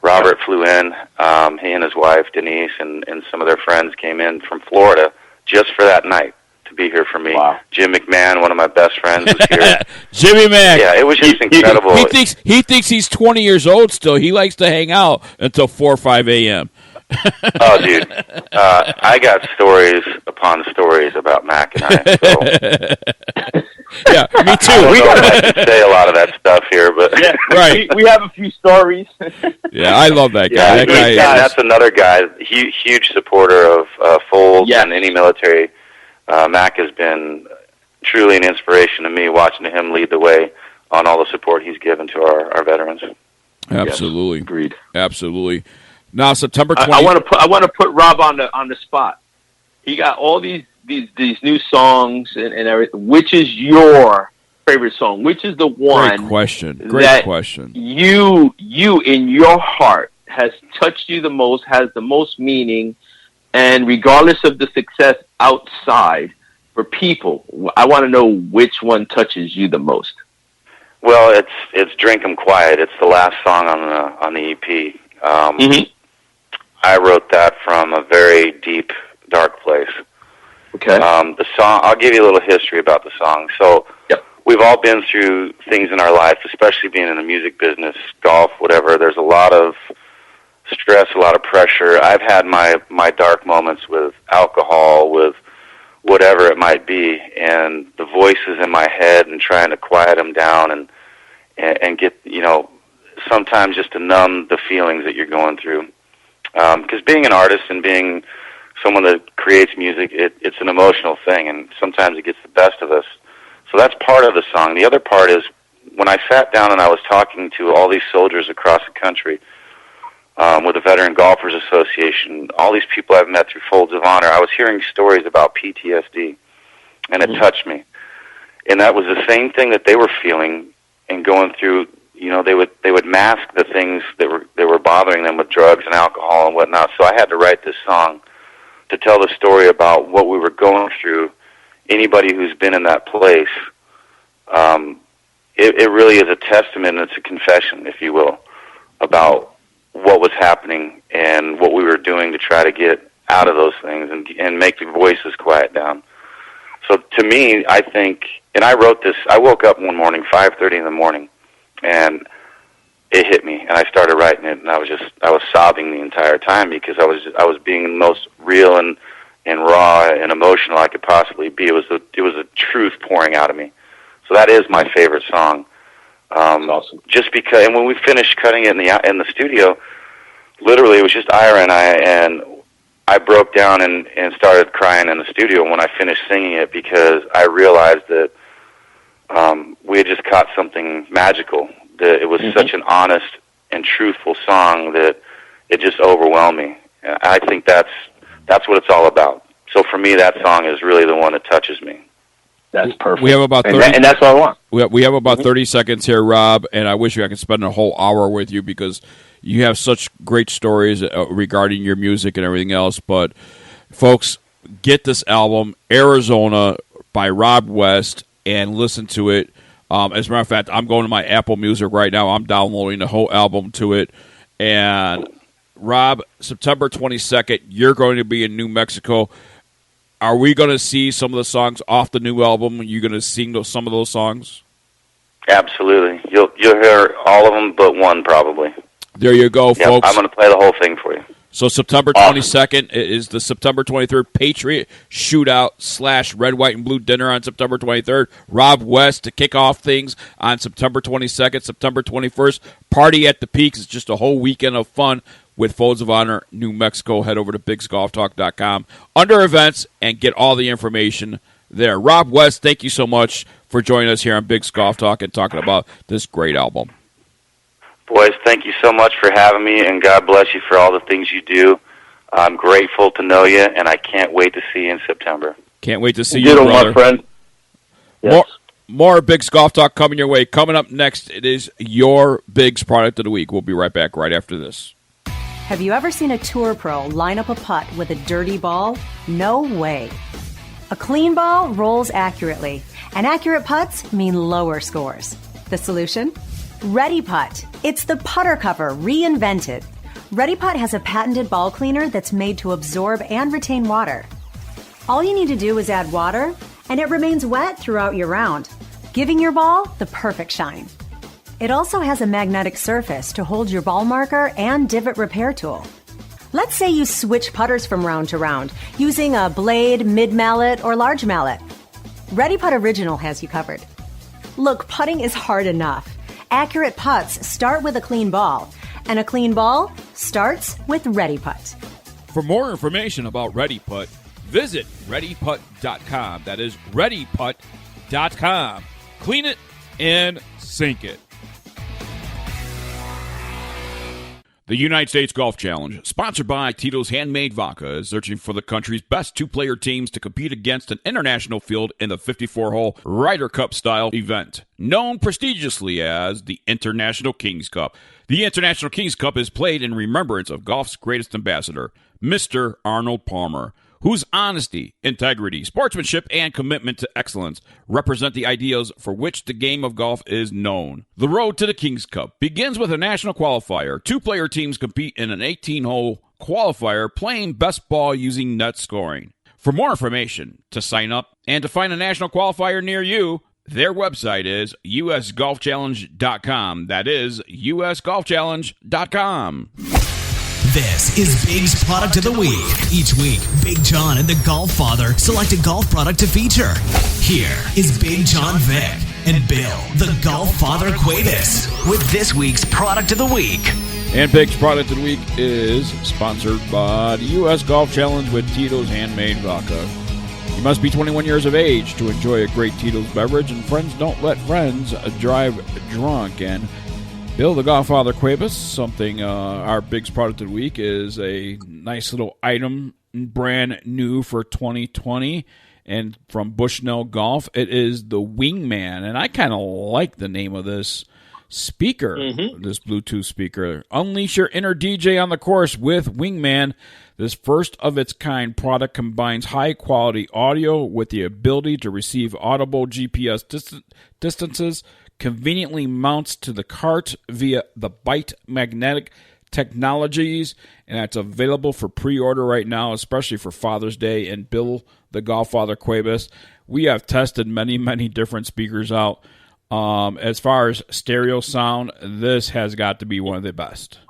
Robert flew in. He and his wife Denise and some of their friends came in from Florida just for that night to be here for me. Wow. Jim McMahon, one of my best friends, was here. Jimmy Mac. Yeah, it was just incredible. He thinks he's 20 years old still. He likes to hang out until 4 or 5 a.m. Oh, dude. I got stories upon stories about Mac and I. So. Yeah, me too. I don't know if I can say a lot of that stuff here, but yeah, right. We have a few stories. Yeah, I love that guy. Yeah, that's another guy, huge supporter of Folds and any military. Mac has been truly an inspiration to me, watching him lead the way on all the support he's given to our veterans. Absolutely, yes, agreed. Absolutely. Now, September 20th. I want to put Rob on the spot. He got all these new songs and everything. Which is your favorite song? Which is the one? Great question. You in your heart has touched you the most, has the most meaning, and regardless of the success outside for people, I want to know which one touches you the most. Well, it's "Drink 'Em Quiet." It's the last song on the EP. I wrote that from a very deep, dark place. Okay. The song, I'll give you a little history about the song. So, we've all been through things in our life, especially being in the music business, golf, whatever. There's a lot of stress, a lot of pressure. I've had my dark moments with alcohol, with whatever it might be, and the voices in my head, and trying to quiet them down and get, sometimes just to numb the feelings that you're going through. Because being an artist and being someone that creates music, it's an emotional thing, and sometimes it gets the best of us. So that's part of the song. The other part is when I sat down and I was talking to all these soldiers across the country with the Veteran Golfers Association, all these people I've met through Folds of Honor, I was hearing stories about PTSD, and it touched me. And that was the same thing that they were feeling and going through. They would mask the things that were bothering them with drugs and alcohol and whatnot. So I had to write this song to tell the story about what we were going through. Anybody who's been in that place, it really is a testament, and it's a confession, if you will, about what was happening and what we were doing to try to get out of those things and make the voices quiet down. So to me, I think, and I wrote this, I woke up one morning, 5:30 in the morning, and it hit me, and I started writing it, and I was sobbing the entire time because I was being the most real and raw and emotional I could possibly be. It was a truth pouring out of me. So that is my favorite song. Awesome. Just because, and when we finished cutting it in the studio, literally it was just Ira and I broke down and started crying in the studio when I finished singing it, because I realized that we had just caught something magical. That it was such an honest and truthful song that it just overwhelmed me. And I think that's what it's all about. So for me, that song is really the one that touches me. That's perfect. We have about 30, and that's what I want. We have about 30 seconds here, Rob, and I wish I could spend a whole hour with you because you have such great stories regarding your music and everything else. But folks, get this album, Arizona, by Rob West and listen to it. As a matter of fact, I'm going to my Apple Music right now. I'm downloading the whole album to it. And, Rob, September 22nd, you're going to be in New Mexico. Are we going to see some of the songs off the new album? Are you going to sing some of those songs? Absolutely. You'll hear all of them but one, probably. There you go, folks. I'm going to play the whole thing for you. So September 22nd is the September 23rd Patriot Shootout / Red, White, and Blue Dinner on September 23rd. Rob West to kick off things on September 22nd. September 21st, Party at the Peaks. It's just a whole weekend of fun with Folds of Honor, New Mexico. Head over to BiGGsGolfTalk.com under events and get all the information there. Rob West, thank you so much for joining us here on Big's Golf Talk and talking about this great album. Boys, thank you so much for having me, and God bless you for all the things you do. I'm grateful to know you, and I can't wait to see you in September. Can't wait to see you, brother. My friend. Yes. More Big's Golf Talk coming your way. Coming up next, it is your Biggs Product of the Week. We'll be right back right after this. Have you ever seen a tour pro line up a putt with a dirty ball? No way. A clean ball rolls accurately, and accurate putts mean lower scores. The solution? Ready Putt. It's the putter cover reinvented. Ready Putt has a patented ball cleaner that's made to absorb and retain water. All you need to do is add water, and it remains wet throughout your round, giving your ball the perfect shine. It also has a magnetic surface to hold your ball marker and divot repair tool. Let's say you switch putters from round to round using a blade, mid-mallet, or large mallet. Ready Putt Original has you covered. Look, putting is hard enough. Accurate putts start with a clean ball, and a clean ball starts with Ready Putt. For more information about Ready Putt, visit ReadyPutt.com. That is ReadyPutt.com. Clean it and sink it. The United States Golf Challenge, sponsored by Tito's Handmade Vodka, is searching for the country's best two-player teams to compete against an international field in the 54-hole Ryder Cup-style event, known prestigiously as the International Kings Cup. The International Kings Cup is played in remembrance of golf's greatest ambassador, Mr. Arnold Palmer, whose honesty, integrity, sportsmanship, and commitment to excellence represent the ideals for which the game of golf is known. The road to the Kings Cup begins with a national qualifier. Two-player teams compete in an 18-hole qualifier playing best ball using net scoring. For more information, to sign up, and to find a national qualifier near you, their website is usgolfchallenge.com. That is usgolfchallenge.com. This is Big's Product of the Week. Each week, Big John and the Golf Father select a golf product to feature. Here is Big John Vick and Bill, the Golf Father Cuevas, with this week's Product of the Week. And Big's Product of the Week is sponsored by the U.S. Golf Challenge with Tito's Handmade Vodka. You must be 21 years of age to enjoy a great Tito's beverage, and friends don't let friends drive drunk. And Bill, the Godfather Cuevas, something our Big's Product of the Week is a nice little item, brand new for 2020, and from Bushnell Golf. It is the Wingman, and I kind of like the name of this speaker, this Bluetooth speaker. Unleash your inner DJ on the course with Wingman. This first-of-its-kind product combines high-quality audio with the ability to receive audible GPS distances, conveniently mounts to the cart via the Byte magnetic technologies, and it's available for pre-order right now, especially for Father's Day. And Bill, the Golffather Cuevas, we have tested many, many different speakers out. As far as stereo sound, this has got to be one of the best.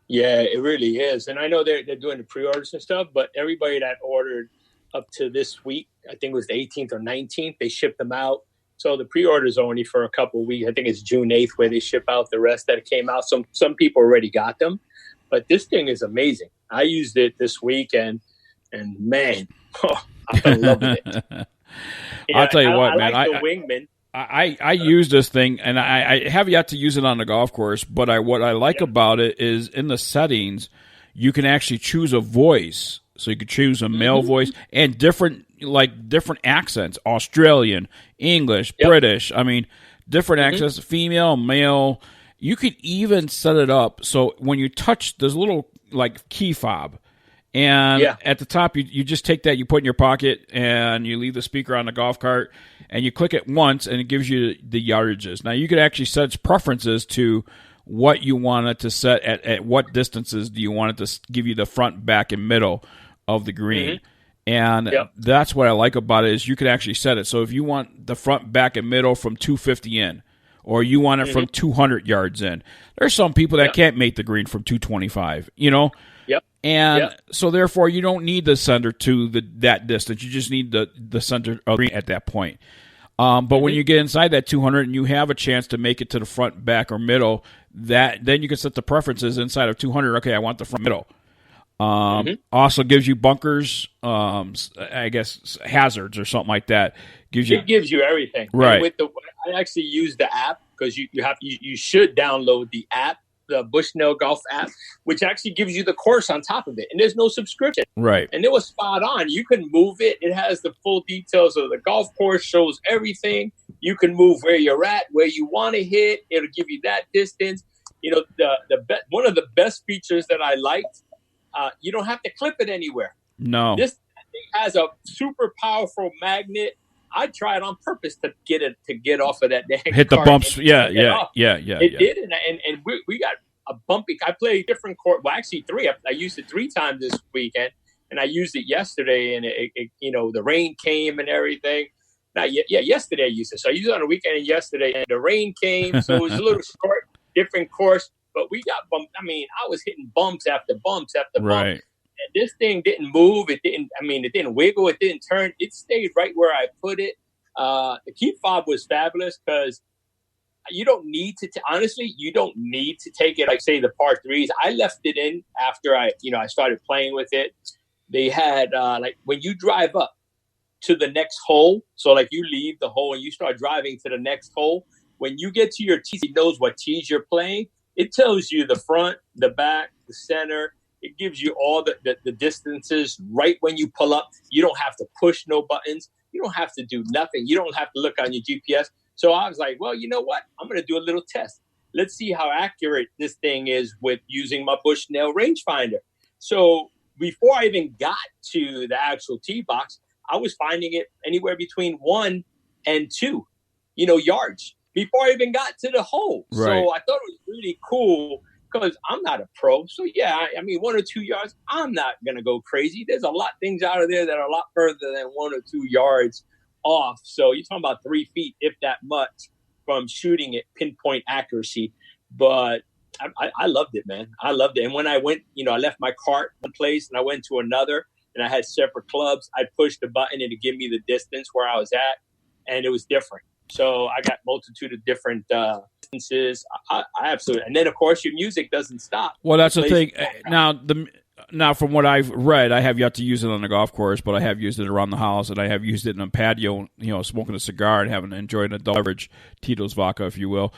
Yeah, it really is. And I know they're doing the pre-orders and stuff, but everybody that ordered up to this week, I think it was the 18th or 19th, they shipped them out. So the pre-orders are only for a couple of weeks. I think it's June 8th where they ship out the rest that came out. Some people already got them, but this thing is amazing. I used it this week, and man, I fell in love with it. Yeah, I'll tell you what, man. Like the Wingman. I use this thing, and I have yet to use it on the golf course, but what I like about it is in the settings, you can actually choose a voice. So you could choose a male voice and different accents, Australian, English, British. I mean, different accents, female, male. You could even set it up so when you touch this little like key fob, And at the top, you just take that, you put in your pocket, and you leave the speaker on the golf cart, and you click it once, and it gives you the yardages. Now, you could actually set preferences to what you want it to set at what distances do you want it to give you the front, back, and middle of the green. And that's what I like about it is you can actually set it. So if you want the front, back, and middle from 250 in, or you want it from 200 yards in, there's some people that can't make the green from 225, And so, therefore, you don't need the center to that distance. You just need the center of the green at that point. But when you get inside that 200 and you have a chance to make it to the front, back, or middle, then you can set the preferences inside of 200. Okay, I want the front middle. Also gives you bunkers, I guess hazards or something like that. It gives you everything. Right. And I actually use the app because you should download the app, the Bushnell Golf app, which actually gives you the course on top of it, and there's no subscription. Right. And it was spot on. You can move it. It has the full details of the golf course, shows everything. You can move where you're at, where you want to hit. It'll give you that distance. One of the best features that I liked. You don't have to clip it anywhere. No. This thing has a super powerful magnet. I tried on purpose to get off of that dang hit the cart bumps. and Yeah. It did, and we got a bumpy. I played different court. Well, actually 3. I used it 3 times this weekend, and I used it yesterday. And it the rain came and everything. Yesterday I used it. So I used it on the weekend and yesterday, and the rain came, so it was a little short, different course. But we got bumped. I mean, I was hitting bumps after bumps after bumps. Right. And this thing didn't move. It didn't wiggle. It didn't turn. It stayed right where I put it. The key fob was fabulous because you don't need to, honestly, you don't need to take it, like, say, the par 3s. I left it in after I started playing with it. They had, when you drive up to the next hole, so, like, you leave the hole and you start driving to the next hole, when you get to your tees, it knows what tees you're playing. It tells you the front, the back, the center. It gives you all the distances right when you pull up. You don't have to push no buttons. You don't have to do nothing. You don't have to look on your GPS. So I was like, well, you know what? I'm going to do a little test. Let's see how accurate this thing is with using my Bushnell rangefinder. So before I even got to the actual tee box, I was finding it anywhere between 1 and 2, yards before I even got to the hole. Right. So I thought it was really cool because I'm not a pro. So, 1 or 2 yards, I'm not going to go crazy. There's a lot of things out of there that are a lot further than 1 or 2 yards off. So you're talking about 3 feet, if that much, from shooting at pinpoint accuracy. But I loved it, man. I loved it. And when I went, I left my cart one place and I went to another and I had separate clubs. I pushed the button and it gave me the distance where I was at, and it was different. So I got multitude of different distances. I absolutely. And then, of course, your music doesn't stop. Well, that's the thing. Now, from what I've read, I have yet to use it on the golf course, but I have used it around the house, and I have used it in a patio, smoking a cigar and having enjoyed an adult beverage, Tito's vodka, if you will.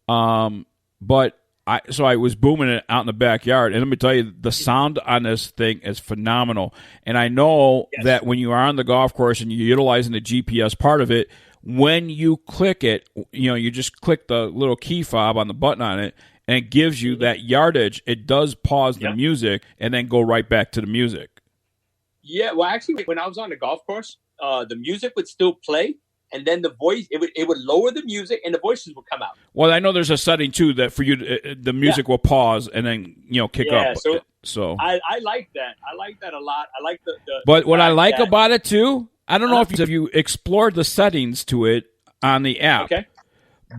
But I was booming it out in the backyard, and let me tell you, the sound on this thing is phenomenal. And I know that when you are on the golf course and you're utilizing the GPS part of it, when you click it, you just click the little key fob on the button on it, and it gives you that yardage. It does pause the music and then go right back to the music. Yeah, well, actually, when I was on the golf course, the music would still play, and then the voice, it would lower the music, and the voices would come out. Well, I know there's a setting, too, that for you, the music will pause and then, kick up. So I like that. I like that a lot. I like the But what I like about it, too, I don't know if you explored the settings to it on the app. Okay.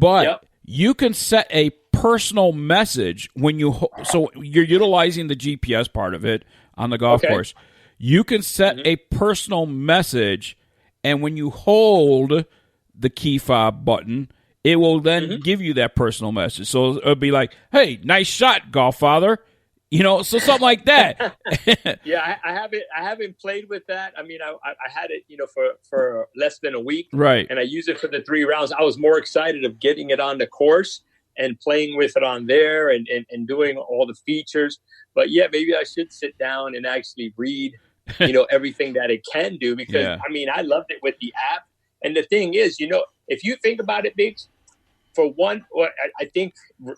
But you can set a personal message when so you're utilizing the GPS part of it on the golf course. You can set a personal message, and when you hold the key fob button, it will then give you that personal message. So it'll be like, "Hey, nice shot, golf father." So something like that. Yeah, I haven't played with that. I mean, I had it, for less than a week. Right. And I used it for the 3 rounds. I was more excited of getting it on the course and playing with it on there and doing all the features. But yeah, maybe I should sit down and actually read, everything that it can do, because I loved it with the app. And the thing is, if you think about it, Biggs, I think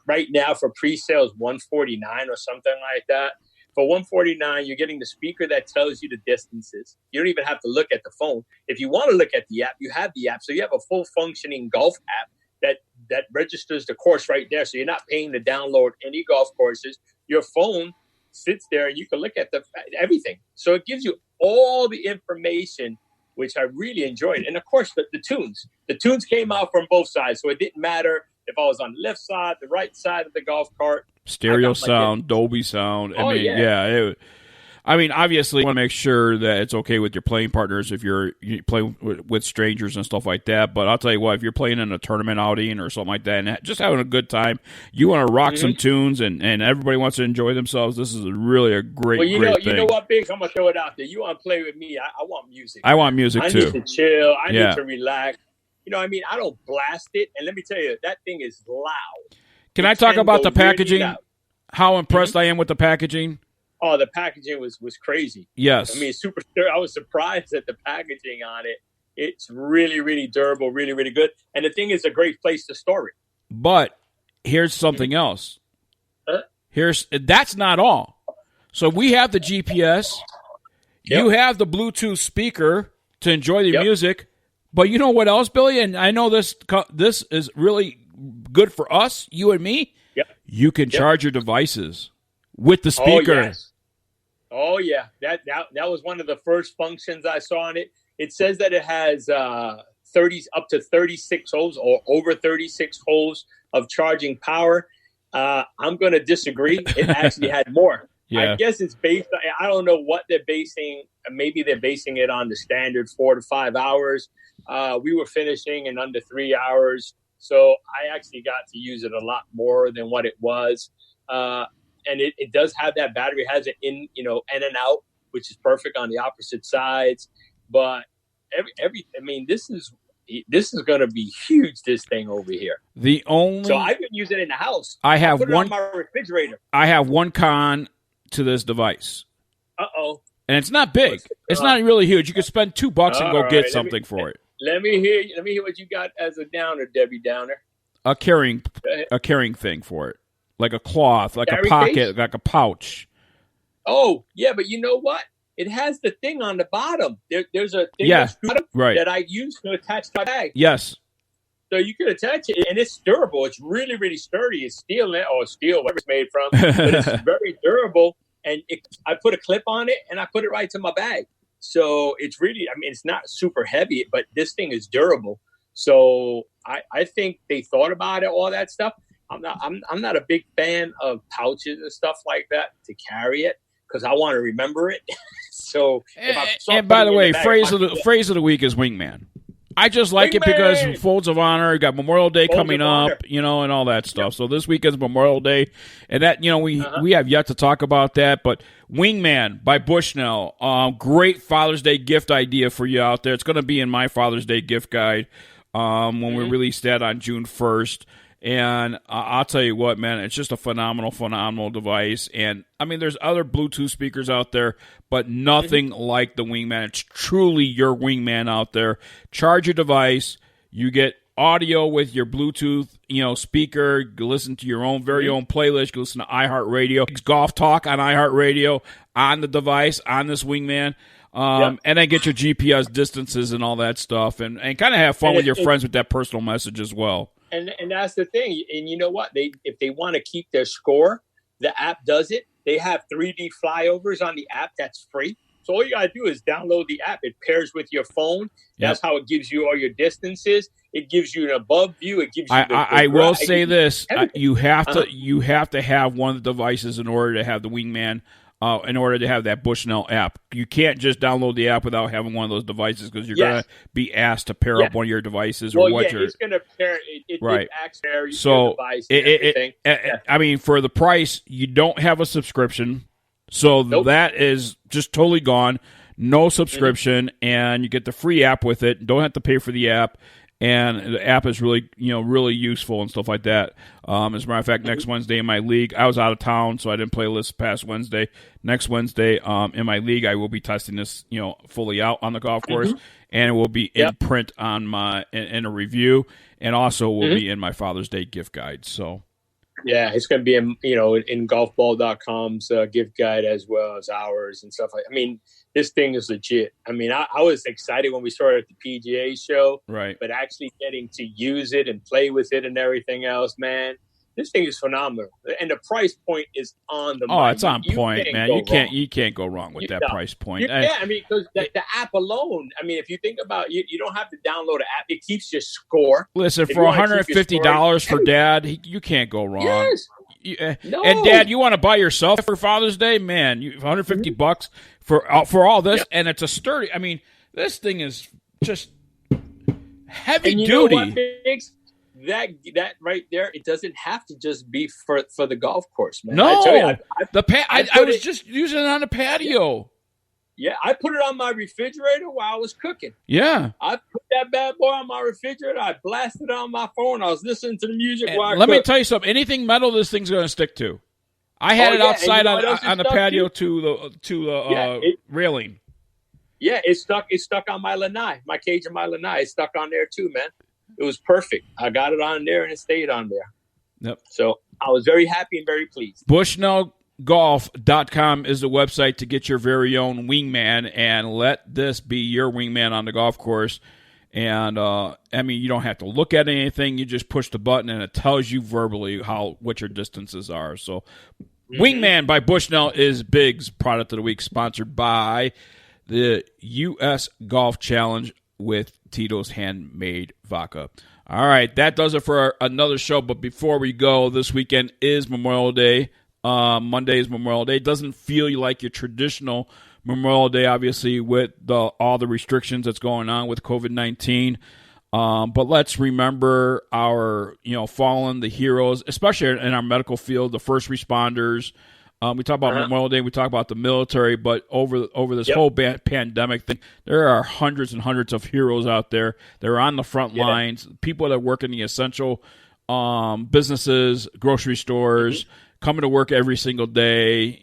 right now for pre-sales $149 or something like that. For $149, you're getting the speaker that tells you the distances. You don't even have to look at the phone. If you want to look at the app, you have the app. So you have a full functioning golf app that registers the course right there. So you're not paying to download any golf courses. Your phone sits there and you can look at everything. So it gives you all the information, which I really enjoyed. And of course, the tunes. The tunes came out from both sides. So it didn't matter if I was on the left side, the right side of the golf cart. Stereo sound, Dolby sound. I mean, obviously, you want to make sure that it's okay with your playing partners if you play with strangers and stuff like that. But I'll tell you what, if you're playing in a tournament outing or something like that and just having a good time, you want to rock some tunes and everybody wants to enjoy themselves, this is really a great, great thing. You know what, Biggs? I'm going to throw it out there. You want to play with me, I want music. I want music, too. I need to chill. I need to relax. You know what I mean? I don't blast it. And let me tell you, that thing is loud. Can I talk about the packaging? How impressed I am with the packaging? Oh, the packaging was crazy. Yes. I mean, I was surprised at the packaging on it. It's really, really durable, really, really good. And the thing is a great place to store it. But here's something else. That's not all. So we have the GPS. Yep. You have the Bluetooth speaker to enjoy the music. But you know what else, Billy? And I know this is really good for us, you and me. Yep. You can charge your devices with the speaker. Oh, yes. Oh, yeah. That was one of the first functions I saw on it. It says that it has up to 36 holes or over 36 holes of charging power. I'm going to disagree. It actually had more. Yeah. I guess it's based on, I don't know what they're basing. Maybe they're basing it on the standard 4 to 5 hours. We were finishing in under 3 hours. So I actually got to use it a lot more than what it was. And it does have that battery. It has it in and out, which is perfect on the opposite sides. But this is going to be huge, this thing over here. So I've been using it in the house. I put it on my refrigerator. I have one con to this device. Uh-oh. And it's not big. It's not really huge. You could spend $2 and go get something for it. Let me hear what you got as a downer, Debbie Downer. A carrying thing for it. Like a cloth, like a pocket, case? Like a pouch. Oh, yeah, but you know what? It has the thing on the bottom. There's a thing that I use to attach to my bag. Yes. So you can attach it, and it's durable. It's really, really sturdy. It's steel, whatever it's made from. But it's very durable. And I put a clip on it, and I put it right to my bag. So it's really, it's not super heavy, but this thing is durable. So I think they thought about it, all that stuff. I'm not a big fan of pouches and stuff like that to carry it because I want to remember it. So, and by the way, phrase of the week is Wingman. I just like it because Folds of Honor, you got Memorial Day coming up, and all that stuff. Yep. So this weekend's Memorial Day, and that we have yet to talk about that. But Wingman by Bushnell, great Father's Day gift idea for you out there. It's going to be in my Father's Day gift guide when we release that on June 1st. And I'll tell you what, man, it's just a phenomenal device. And, there's other Bluetooth speakers out there, but nothing like the Wingman. It's truly your Wingman out there. Charge your device. You get audio with your Bluetooth, speaker. You can listen to your own very own playlist. You can listen to iHeartRadio. Golf Talk on iHeartRadio on the device, on this Wingman. And then get your GPS distances and all that stuff. And kind of have fun with your friends with that personal message as well. And that's the thing. And you know what? If they want to keep their score, the app does it. They have 3D flyovers on the app that's free. So all you got to do is download the app. It pairs with your phone. That's how it gives you all your distances. It gives you an above view. It gives you I will say this. You have to have one of the devices in order to have the Wingman, in order to have that Bushnell app. You can't just download the app without having one of those devices because you're going to be asked to pair up one of your devices or what you're... it's going to pair... It acts pair so your device and everything. For the price, you don't have a subscription, so that is just totally gone. No subscription, and you get the free app with it. Don't have to pay for the app. And the app is really, really useful and stuff like that. As a matter of fact, next Wednesday in my league, I was out of town, so I didn't play this past Wednesday. Next Wednesday in my league, I will be testing this, fully out on the golf course, and it will be in print on in a review, and also will be in my Father's Day gift guide. So, Yeah, it's going to be in golfball.com's gift guide as well as ours and stuff like. I mean, this thing is legit. I mean, I was excited when we started at the PGA show, right? But actually getting to use it and play with it and everything else, man, this thing is phenomenal. And the price point is on the money. It's on point, man. You can't go wrong with that price point. I mean, because the app alone. I mean, if you think about you don't have to download an app. It keeps your score. Listen, for $150 for Dad, you can't go wrong. Yes. No. And Dad, you want to buy yourself for Father's Day, man? $150 for all this, and it's a sturdy. I mean, this thing is just heavy and you duty. Know what, Biggs? That right there, it doesn't have to just be for the golf course, man. No, I tell you, I was just using it on the patio. Yeah, I put it on my refrigerator while I was cooking. Yeah. I put that bad boy on my refrigerator. I blasted it on my phone. I was listening to the music while I Let cooked. me tell you something. Anything metal, this thing's going to stick to. I had it outside on the patio to the railing. Yeah, it's stuck on my lanai, my cage of my lanai. It's stuck on there too, man. It was perfect. I got it on there and it stayed on there. Yep. So I was very happy and very pleased. BushnellGolf.com is the website to get your very own wingman, and let this be your wingman on the golf course. And I mean, you don't have to look at anything. You just push the button, and it tells you verbally what your distances are. So, Wingman by Bushnell is Big's product of the week, sponsored by the U.S. Golf Challenge with Tito's Handmade Vodka. All right, that does it for another show. But before we go, this weekend is Memorial Day. Monday is Memorial Day. It doesn't feel like your traditional Memorial Day, obviously, with all the restrictions that's going on with COVID-19. But let's remember our, fallen, the heroes, especially in our medical field, the first responders. We talk about Memorial Day, we talk about the military, but over this whole pandemic thing, there are hundreds and hundreds of heroes out there. They're on the front lines, people that work in the essential businesses, grocery stores, coming to work every single day,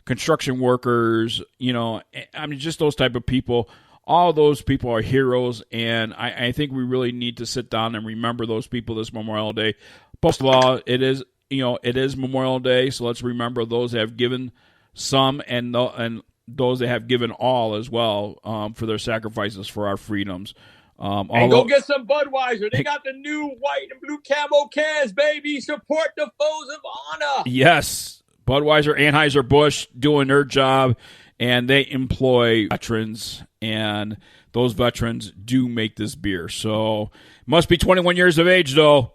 construction workers, I mean, just those type of people. All those people are heroes, and I think we really need to sit down and remember those people this Memorial Day. Most of all, it is Memorial Day, so let's remember those that have given some and those that have given all as well for their sacrifices for our freedoms. And go get some Budweiser. They got the new white and blue camo cans, baby. Support the foes of honor. Yes, Budweiser, Anheuser-Busch doing their job, and they employ veterans, and those veterans do make this beer. So must be 21 years of age, though,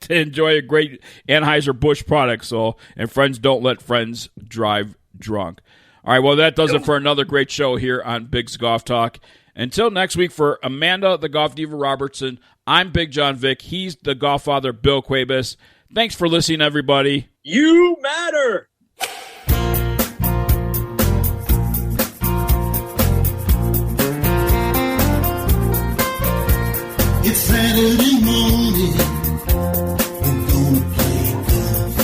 to enjoy a great Anheuser-Busch product. So, and friends don't let friends drive drunk. All right, well, that does it for another great show here on Big's Golf Talk. Until next week, for Amanda, the Golf Diva Robertson, I'm Big John Vick. He's the Golf Father, Bill Cuevas. Thanks for listening, everybody. You matter. It's Saturday morning. We're gonna play golf.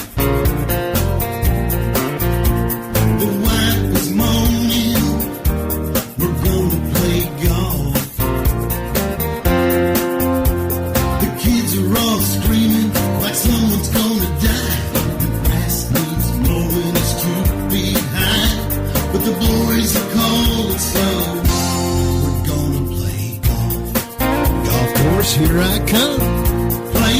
The wife is moaning. We're gonna play golf. The kids are all screaming like someone's gonna die. The grass needs mowing, it's 2 feet high, but the boys are cold, so we're gonna play golf. Golf course, here I come. Play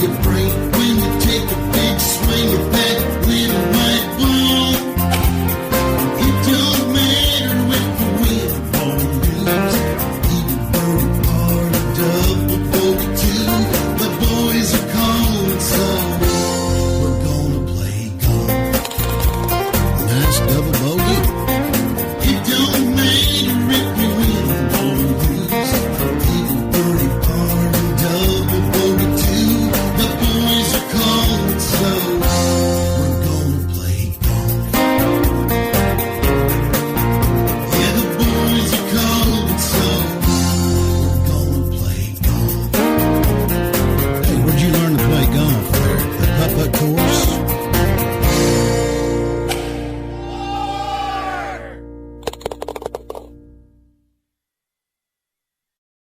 your brain.